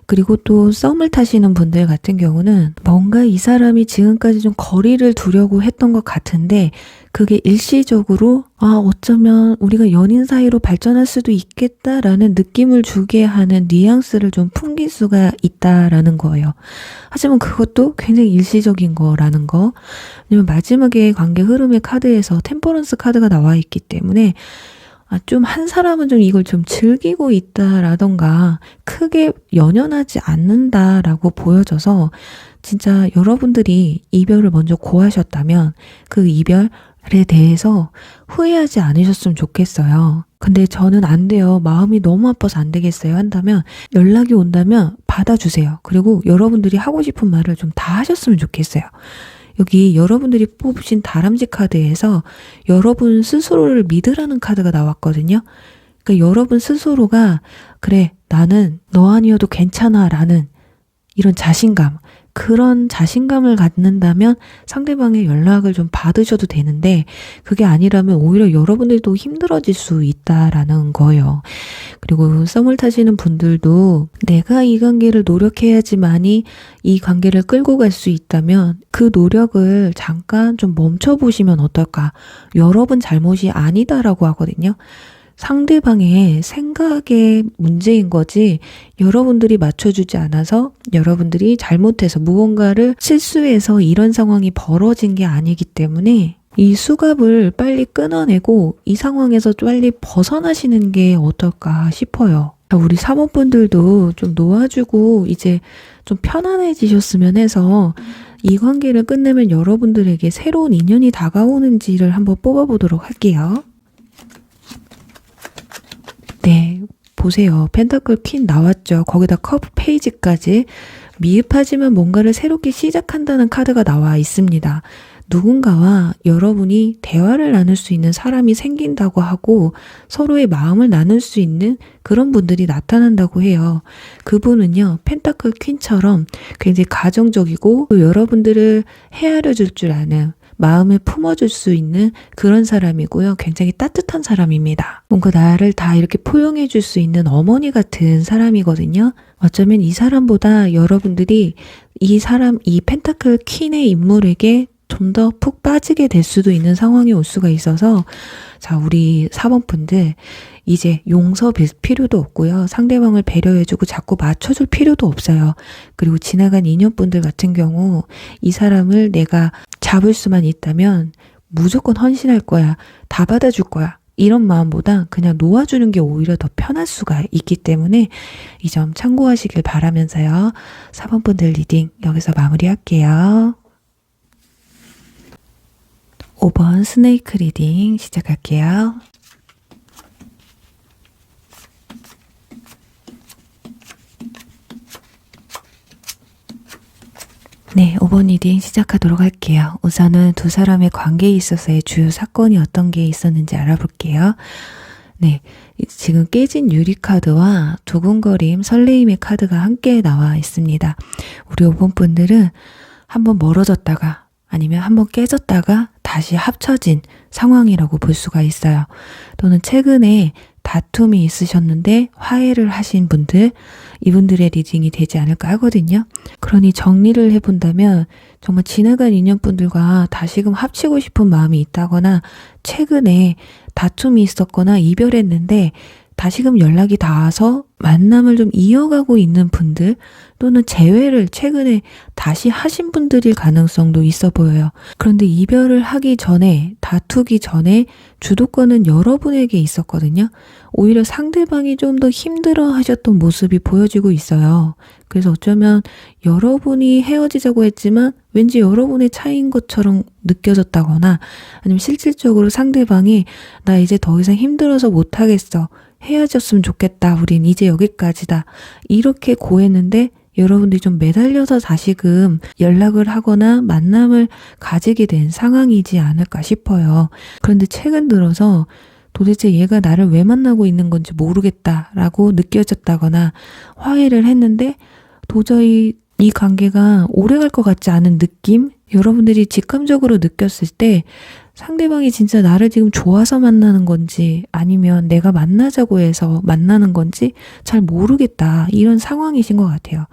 그리고 또 썸을 타시는 분들 같은 경우는 뭔가 이 사람이 지금까지 좀 거리를 두려고 했던 것 같은데 그게 일시적으로 어쩌면 우리가 연인 사이로 발전할 수도 있겠다라는 느낌을 주게 하는 뉘앙스를 좀 풍길 수가 있다라는 거예요. 하지만 그것도 굉장히 일시적인 거라는 거. 왜냐면 마지막에 관계 흐름의 카드에서 템퍼런스 카드가 나와 있기 때문에 좀 한 사람은 좀 이걸 좀 즐기고 있다라던가 크게 연연하지 않는다라고 보여져서 진짜 여러분들이 이별을 먼저 고하셨다면 그 이별에 대해서 후회하지 않으셨으면 좋겠어요. 근데 저는 안 돼요. 마음이 너무 아파서 안 되겠어요. 한다면 연락이 온다면 받아주세요. 그리고 여러분들이 하고 싶은 말을 좀 다 하셨으면 좋겠어요. 여기 여러분들이 뽑으신 다람쥐 카드에서 여러분 스스로를 믿으라는 카드가 나왔거든요. 그러니까 여러분 스스로가 그래 나는 너 아니어도 괜찮아 라는 이런 자신감 그런 자신감을 갖는다면 상대방의 연락을 좀 받으셔도 되는데 그게 아니라면 오히려 여러분들도 힘들어질 수 있다라는 거예요. 그리고 썸을 타시는 분들도 내가 이 관계를 노력해야지만이 이 관계를 끌고 갈 수 있다면 그 노력을 잠깐 좀 멈춰보시면 어떨까? 여러분 잘못이 아니다라고 하거든요. 상대방의 생각의 문제인 거지 여러분들이 맞춰주지 않아서 여러분들이 잘못해서 무언가를 실수해서 이런 상황이 벌어진 게 아니기 때문에 이 수갑을 빨리 끊어내고 이 상황에서 빨리 벗어나시는 게 어떨까 싶어요. 우리 사모분들도 좀 놓아주고 이제 좀 편안해지셨으면 해서 이 관계를 끝내면 여러분들에게 새로운 인연이 다가오는지를 한번 뽑아보도록 할게요. 네, 보세요. 펜타클 퀸 나왔죠. 거기다 컵 페이지까지. 미흡하지만 뭔가를 새롭게 시작한다는 카드가 나와 있습니다. 누군가와 여러분이 대화를 나눌 수 있는 사람이 생긴다고 하고 서로의 마음을 나눌 수 있는 그런 분들이 나타난다고 해요. 그분은요, 펜타클 퀸처럼 굉장히 가정적이고 또 여러분들을 헤아려 줄 줄 아는 마음을 품어줄 수 있는 그런 사람이고요. 굉장히 따뜻한 사람입니다. 뭔가 나를 다 이렇게 포용해 줄 수 있는 어머니 같은 사람이거든요. 어쩌면 이 사람보다 여러분들이 이 펜타클 퀸의 인물에게 좀 더 푹 빠지게 될 수도 있는 상황이 올 수가 있어서 자, 우리 4번 분들 이제 용서 빌 필요도 없고요. 상대방을 배려해주고 자꾸 맞춰줄 필요도 없어요. 그리고 지나간 인연분들 같은 경우 이 사람을 내가 잡을 수만 있다면 무조건 헌신할 거야. 다 받아줄 거야. 이런 마음보다 그냥 놓아주는 게 오히려 더 편할 수가 있기 때문에 이 점 참고하시길 바라면서요. 4번 분들 리딩 여기서 마무리할게요. 5번 스네이크 리딩 시작할게요. 네, 5번 리딩 시작하도록 할게요. 우선은 두 사람의 관계에 있어서의 주요 사건이 어떤 게 있었는지 알아볼게요. 네, 지금 깨진 유리카드와 두근거림, 설레임의 카드가 함께 나와 있습니다. 우리 5번 분들은 한번 멀어졌다가 아니면 한번 깨졌다가 다시 합쳐진 상황이라고 볼 수가 있어요. 또는 최근에 다툼이 있으셨는데 화해를 하신 분들, 이분들의 리딩이 되지 않을까 하거든요. 그러니 정리를 해본다면 정말 지나간 인연분들과 다시금 합치고 싶은 마음이 있다거나 최근에 다툼이 있었거나 이별했는데 다시금 연락이 닿아서 만남을 좀 이어가고 있는 분들 또는 재회를 최근에 다시 하신 분들일 가능성도 있어 보여요. 그런데 이별을 하기 전에, 다투기 전에 주도권은 여러분에게 있었거든요. 오히려 상대방이 좀 더 힘들어 하셨던 모습이 보여지고 있어요. 그래서 어쩌면 여러분이 헤어지자고 했지만 왠지 여러분의 차이인 것처럼 느껴졌다거나 아니면 실질적으로 상대방이 나 이제 더 이상 힘들어서 못하겠어. 헤어졌으면 좋겠다. 우린 이제 여기까지다. 이렇게 고했는데 여러분들이 좀 매달려서 다시금 연락을 하거나 만남을 가지게 된 상황이지 않을까 싶어요. 그런데 최근 들어서 도대체 얘가 나를 왜 만나고 있는 건지 모르겠다라고 느껴졌다거나 화해를 했는데 도저히 이 관계가 오래갈 것 같지 않은 느낌? 여러분들이 직감적으로 느꼈을 때 상대방이 진짜 나를 지금 좋아서 만나는 건지 아니면 내가 만나자고 해서 만나는 건지 잘 모르겠다. 이런 상황이신 것 같아요.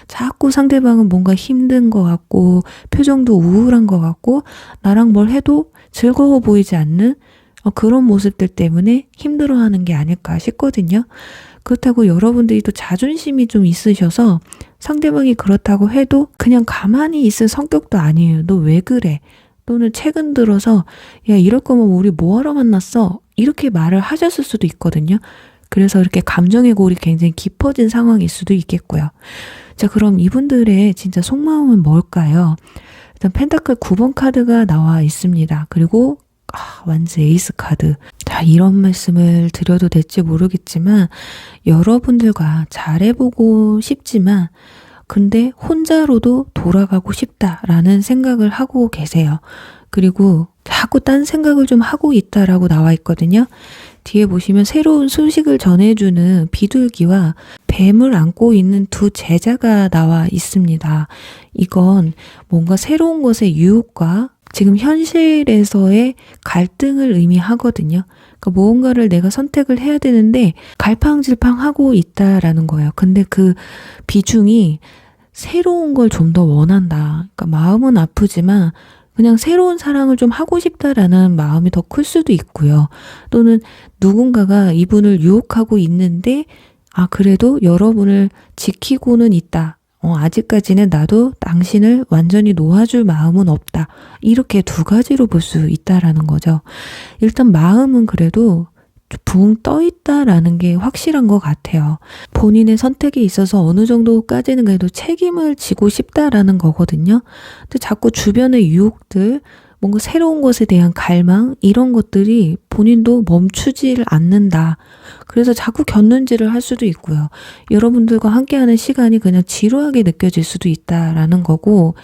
자꾸 상대방은 뭔가 힘든 것 같고 표정도 우울한 것 같고 나랑 뭘 해도 즐거워 보이지 않는 그런 모습들 때문에 힘들어하는 게 아닐까 싶거든요. 그렇다고 여러분들이 또 자존심이 좀 있으셔서 상대방이 그렇다고 해도 그냥 가만히 있을 성격도 아니에요. 너 왜 그래? 또는 최근 들어서 야 이럴 거면 우리 뭐하러 만났어? 이렇게 말을 하셨을 수도 있거든요. 그래서 이렇게 감정의 골이 굉장히 깊어진 상황일 수도 있겠고요. 자, 그럼 이분들의 진짜 속마음은 뭘까요? 일단 펜타클 9번 카드가 나와 있습니다. 그리고 완즈 에이스 카드. 자, 이런 말씀을 드려도 될지 모르겠지만 여러분들과 잘해보고 싶지만 근데 혼자로도 돌아가고 싶다라는 생각을 하고 계세요. 그리고 자꾸 딴 생각을 좀 하고 있다라고 나와 있거든요. 뒤에 보시면 새로운 소식을 전해주는 비둘기와 뱀을 안고 있는 두 제자가 나와 있습니다. 이건 뭔가 새로운 것의 유혹과 지금 현실에서의 갈등을 의미하거든요. 그러니까 무언가를 내가 선택을 해야 되는데 갈팡질팡하고 있다라는 거예요. 근데 그 비중이 새로운 걸 좀 더 원한다. 그러니까 마음은 아프지만 그냥 새로운 사랑을 좀 하고 싶다라는 마음이 더 클 수도 있고요. 또는 누군가가 이분을 유혹하고 있는데 그래도 여러분을 지키고는 있다. 아직까지는 나도 당신을 완전히 놓아줄 마음은 없다. 이렇게 두 가지로 볼 수 있다라는 거죠. 일단 마음은 그래도 붕 떠 있다라는 게 확실한 것 같아요. 본인의 선택에 있어서 어느 정도까지는 그래도 책임을 지고 싶다라는 거거든요. 근데 자꾸 주변의 유혹들, 뭔가 새로운 것에 대한 갈망, 이런 것들이 본인도 멈추지를 않는다. 그래서 자꾸 곁눈질을 할 수도 있고요. 여러분들과 함께하는 시간이 그냥 지루하게 느껴질 수도 있다라는 거고,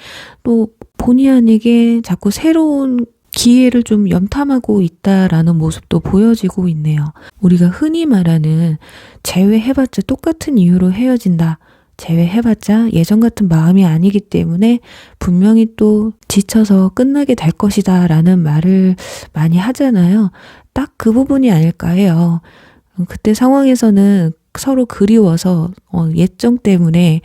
또 본의 아니게 자꾸 새로운 기회를 좀 염탐하고 있다라는 모습도 보여지고 있네요. 우리가 흔히 말하는 재회해봤자 똑같은 이유로 헤어진다. 재회해봤자 예전 같은 마음이 아니기 때문에 분명히 또 지쳐서 끝나게 될 것이다 라는 말을 많이 하잖아요. 딱 그 부분이 아닐까 해요. 그때 상황에서는 서로 그리워서 예정 때문에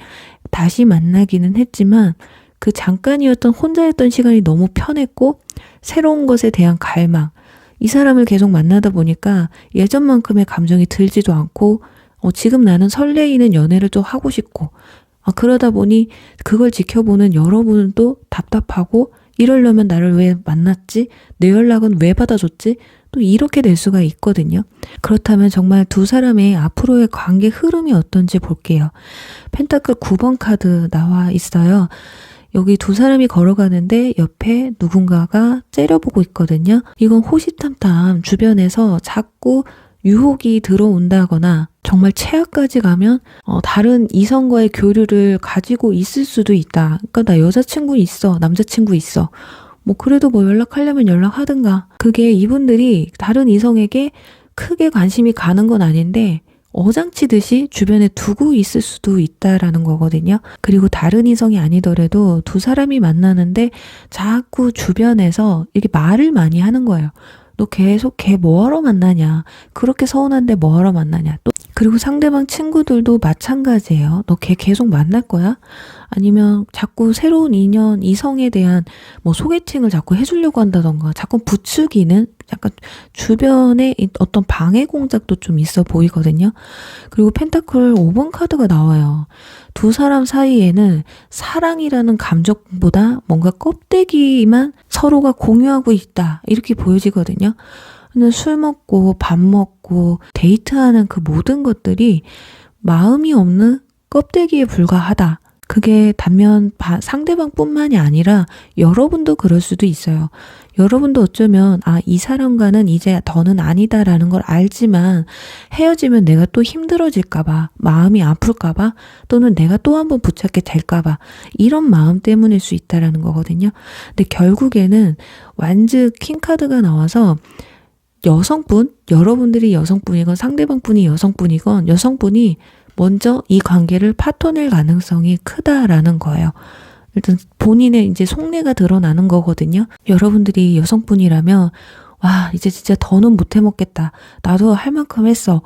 다시 만나기는 했지만 그 잠깐이었던 혼자였던 시간이 너무 편했고 새로운 것에 대한 갈망, 이 사람을 계속 만나다 보니까 예전만큼의 감정이 들지도 않고 지금 나는 설레이는 연애를 좀 하고 싶고 그러다 보니 그걸 지켜보는 여러분은 또 답답하고 이러려면 나를 왜 만났지? 내 연락은 왜 받아줬지? 또 이렇게 될 수가 있거든요. 그렇다면 정말 두 사람의 앞으로의 관계 흐름이 어떤지 볼게요. 펜타클 9번 카드 나와 있어요. 여기 두 사람이 걸어가는데 옆에 누군가가 째려보고 있거든요. 이건 호시탐탐 주변에서 자꾸 유혹이 들어온다거나 정말 최악까지 가면 다른 이성과의 교류를 가지고 있을 수도 있다. 그러니까 나 여자친구 있어, 남자친구 있어. 그래도 연락하려면 연락하든가. 그게 이분들이 다른 이성에게 크게 관심이 가는 건 아닌데 어장치듯이 주변에 두고 있을 수도 있다라는 거거든요. 그리고 다른 이성이 아니더라도 두 사람이 만나는데 자꾸 주변에서 이렇게 말을 많이 하는 거예요. 너 계속 걔 뭐하러 만나냐? 그렇게 서운한데 뭐하러 만나냐? 또 그리고 상대방 친구들도 마찬가지예요. 너 걔 계속 만날 거야? 아니면 자꾸 새로운 인연, 이성에 대한 소개팅을 자꾸 해주려고 한다던가 자꾸 부추기는 약간 주변에 어떤 방해 공작도 좀 있어 보이거든요. 그리고 펜타클 5번 카드가 나와요. 두 사람 사이에는 사랑이라는 감정보다 뭔가 껍데기만 서로가 공유하고 있다. 이렇게 보여지거든요. 근데 술 먹고 밥 먹고 데이트하는 그 모든 것들이 마음이 없는 껍데기에 불과하다. 그게 단면 상대방뿐만이 아니라 여러분도 그럴 수도 있어요. 여러분도 어쩌면 이 사람과는 이제 더는 아니다라는 걸 알지만 헤어지면 내가 또 힘들어질까봐, 마음이 아플까봐, 또는 내가 또 한번 붙잡게 될까봐 이런 마음 때문일 수 있다라는 거거든요. 근데 결국에는 완즈 킹카드가 나와서 여성분, 여러분들이 여성분이건 상대방분이 여성분이건 여성분이 먼저 이 관계를 파토낼 가능성이 크다라는 거예요. 일단 본인의 이제 속내가 드러나는 거거든요. 여러분들이 여성분이라면 와 이제 진짜 더는 못 해먹겠다. 나도 할 만큼 했어.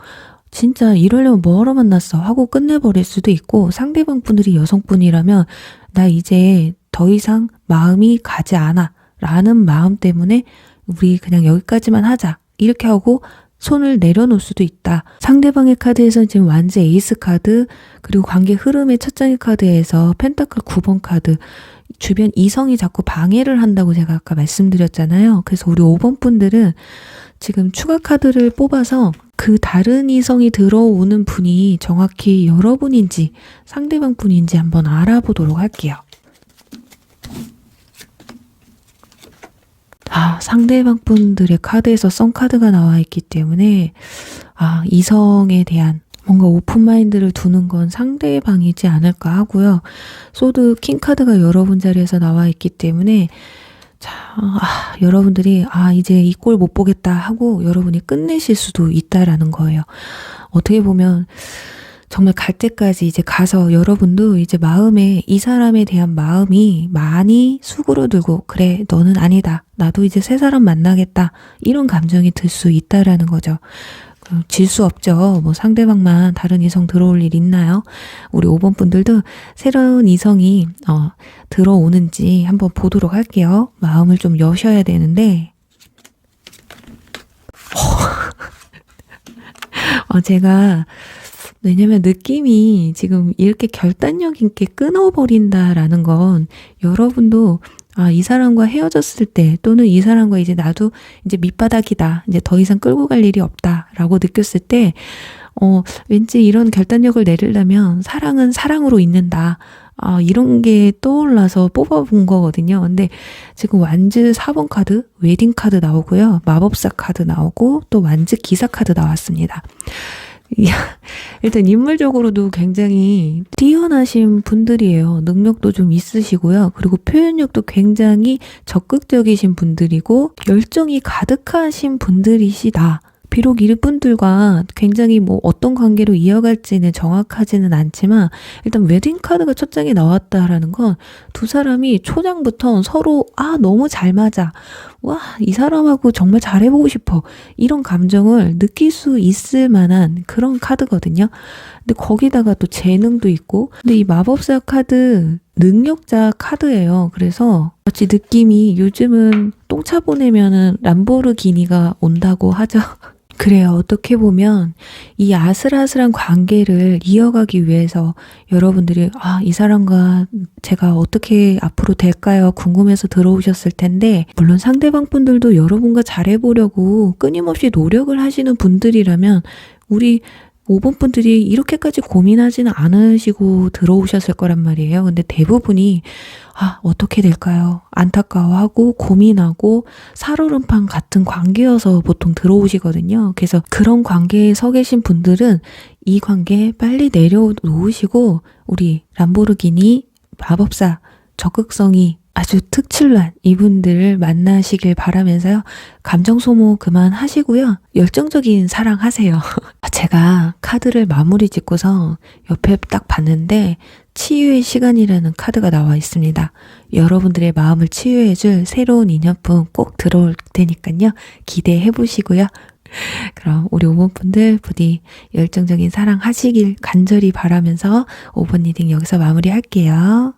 진짜 이러려면 뭐하러 만났어 하고 끝내버릴 수도 있고, 상대방 분들이 여성분이라면 나 이제 더 이상 마음이 가지 않아 라는 마음 때문에 우리 그냥 여기까지만 하자 이렇게 하고 손을 내려놓을 수도 있다. 상대방의 카드에서는 지금 완즈 에이스 카드, 그리고 관계 흐름의 첫 장의 카드에서 펜타클 9번 카드, 주변 이성이 자꾸 방해를 한다고 제가 아까 말씀드렸잖아요. 그래서 우리 5번 분들은 지금 추가 카드를 뽑아서 그 다른 이성이 들어오는 분이 정확히 여러분인지 상대방 분인지 한번 알아보도록 할게요. 상대방 분들의 카드에서 썬카드가 나와 있기 때문에 이성에 대한 뭔가 오픈마인드를 두는 건 상대방이지 않을까 하고요. 소드 킹카드가 여러분 자리에서 나와 있기 때문에 자, 여러분들이 이제 이 꼴 못 보겠다 하고 여러분이 끝내실 수도 있다라는 거예요. 어떻게 보면 정말 갈 때까지 이제 가서 여러분도 이제 마음에 이 사람에 대한 마음이 많이 수그러들고, 그래, 너는 아니다, 나도 이제 새 사람 만나겠다, 이런 감정이 들 수 있다라는 거죠. 질 수 없죠. 뭐 상대방만 다른 이성 들어올 일 있나요? 우리 5번 분들도 새로운 이성이 들어오는지 한번 보도록 할게요. 마음을 좀 여셔야 되는데 제가, 왜냐면 느낌이 지금 이렇게 결단력 있게 끊어버린다라는 건 여러분도 이 사람과 헤어졌을 때, 또는 이 사람과 이제 나도 이제 밑바닥이다, 이제 더 이상 끌고 갈 일이 없다라고 느꼈을 때 왠지 이런 결단력을 내리려면 사랑은 사랑으로 있는다, 이런 게 떠올라서 뽑아본 거거든요. 근데 지금 완즈 4번 카드, 웨딩 카드 나오고요, 마법사 카드 나오고, 또 완즈 기사 카드 나왔습니다. 일단 인물적으로도 굉장히 뛰어나신 분들이에요. 능력도 좀 있으시고요. 그리고 표현력도 굉장히 적극적이신 분들이고 열정이 가득하신 분들이시다. 비록 이분들과 굉장히 뭐 어떤 관계로 이어갈지는 정확하지는 않지만, 일단 웨딩 카드가 첫 장에 나왔다라는 건 두 사람이 초장부터 서로 너무 잘 맞아, 와, 이 사람하고 정말 잘해보고 싶어, 이런 감정을 느낄 수 있을 만한 그런 카드거든요. 근데 거기다가 또 재능도 있고, 근데 이 마법사 카드 능력자 카드예요. 그래서 마치 느낌이, 요즘은 똥차 보내면은 람보르기니가 온다고 하죠. 그래요. 어떻게 보면 이 아슬아슬한 관계를 이어가기 위해서 여러분들이 이 사람과 제가 어떻게 앞으로 될까요? 궁금해서 들어오셨을 텐데, 물론 상대방 분들도 여러분과 잘해보려고 끊임없이 노력을 하시는 분들이라면 우리 5번 분들이 이렇게까지 고민하지는 않으시고 들어오셨을 거란 말이에요. 근데 대부분이 어떻게 될까요? 안타까워하고 고민하고 살얼음판 같은 관계여서 보통 들어오시거든요. 그래서 그런 관계에 서 계신 분들은 이 관계 빨리 내려놓으시고 우리 람보르기니 마법사 적극성이 아주 특출난 이분들을 만나시길 바라면서요. 감정 소모 그만하시고요. 열정적인 사랑 하세요. 제가 카드를 마무리 짓고서 옆에 딱 봤는데 치유의 시간이라는 카드가 나와 있습니다. 여러분들의 마음을 치유해줄 새로운 인연품 꼭 들어올 테니까요. 기대해 보시고요. 그럼 우리 5번 분들 부디 열정적인 사랑 하시길 간절히 바라면서 5번 리딩 여기서 마무리할게요.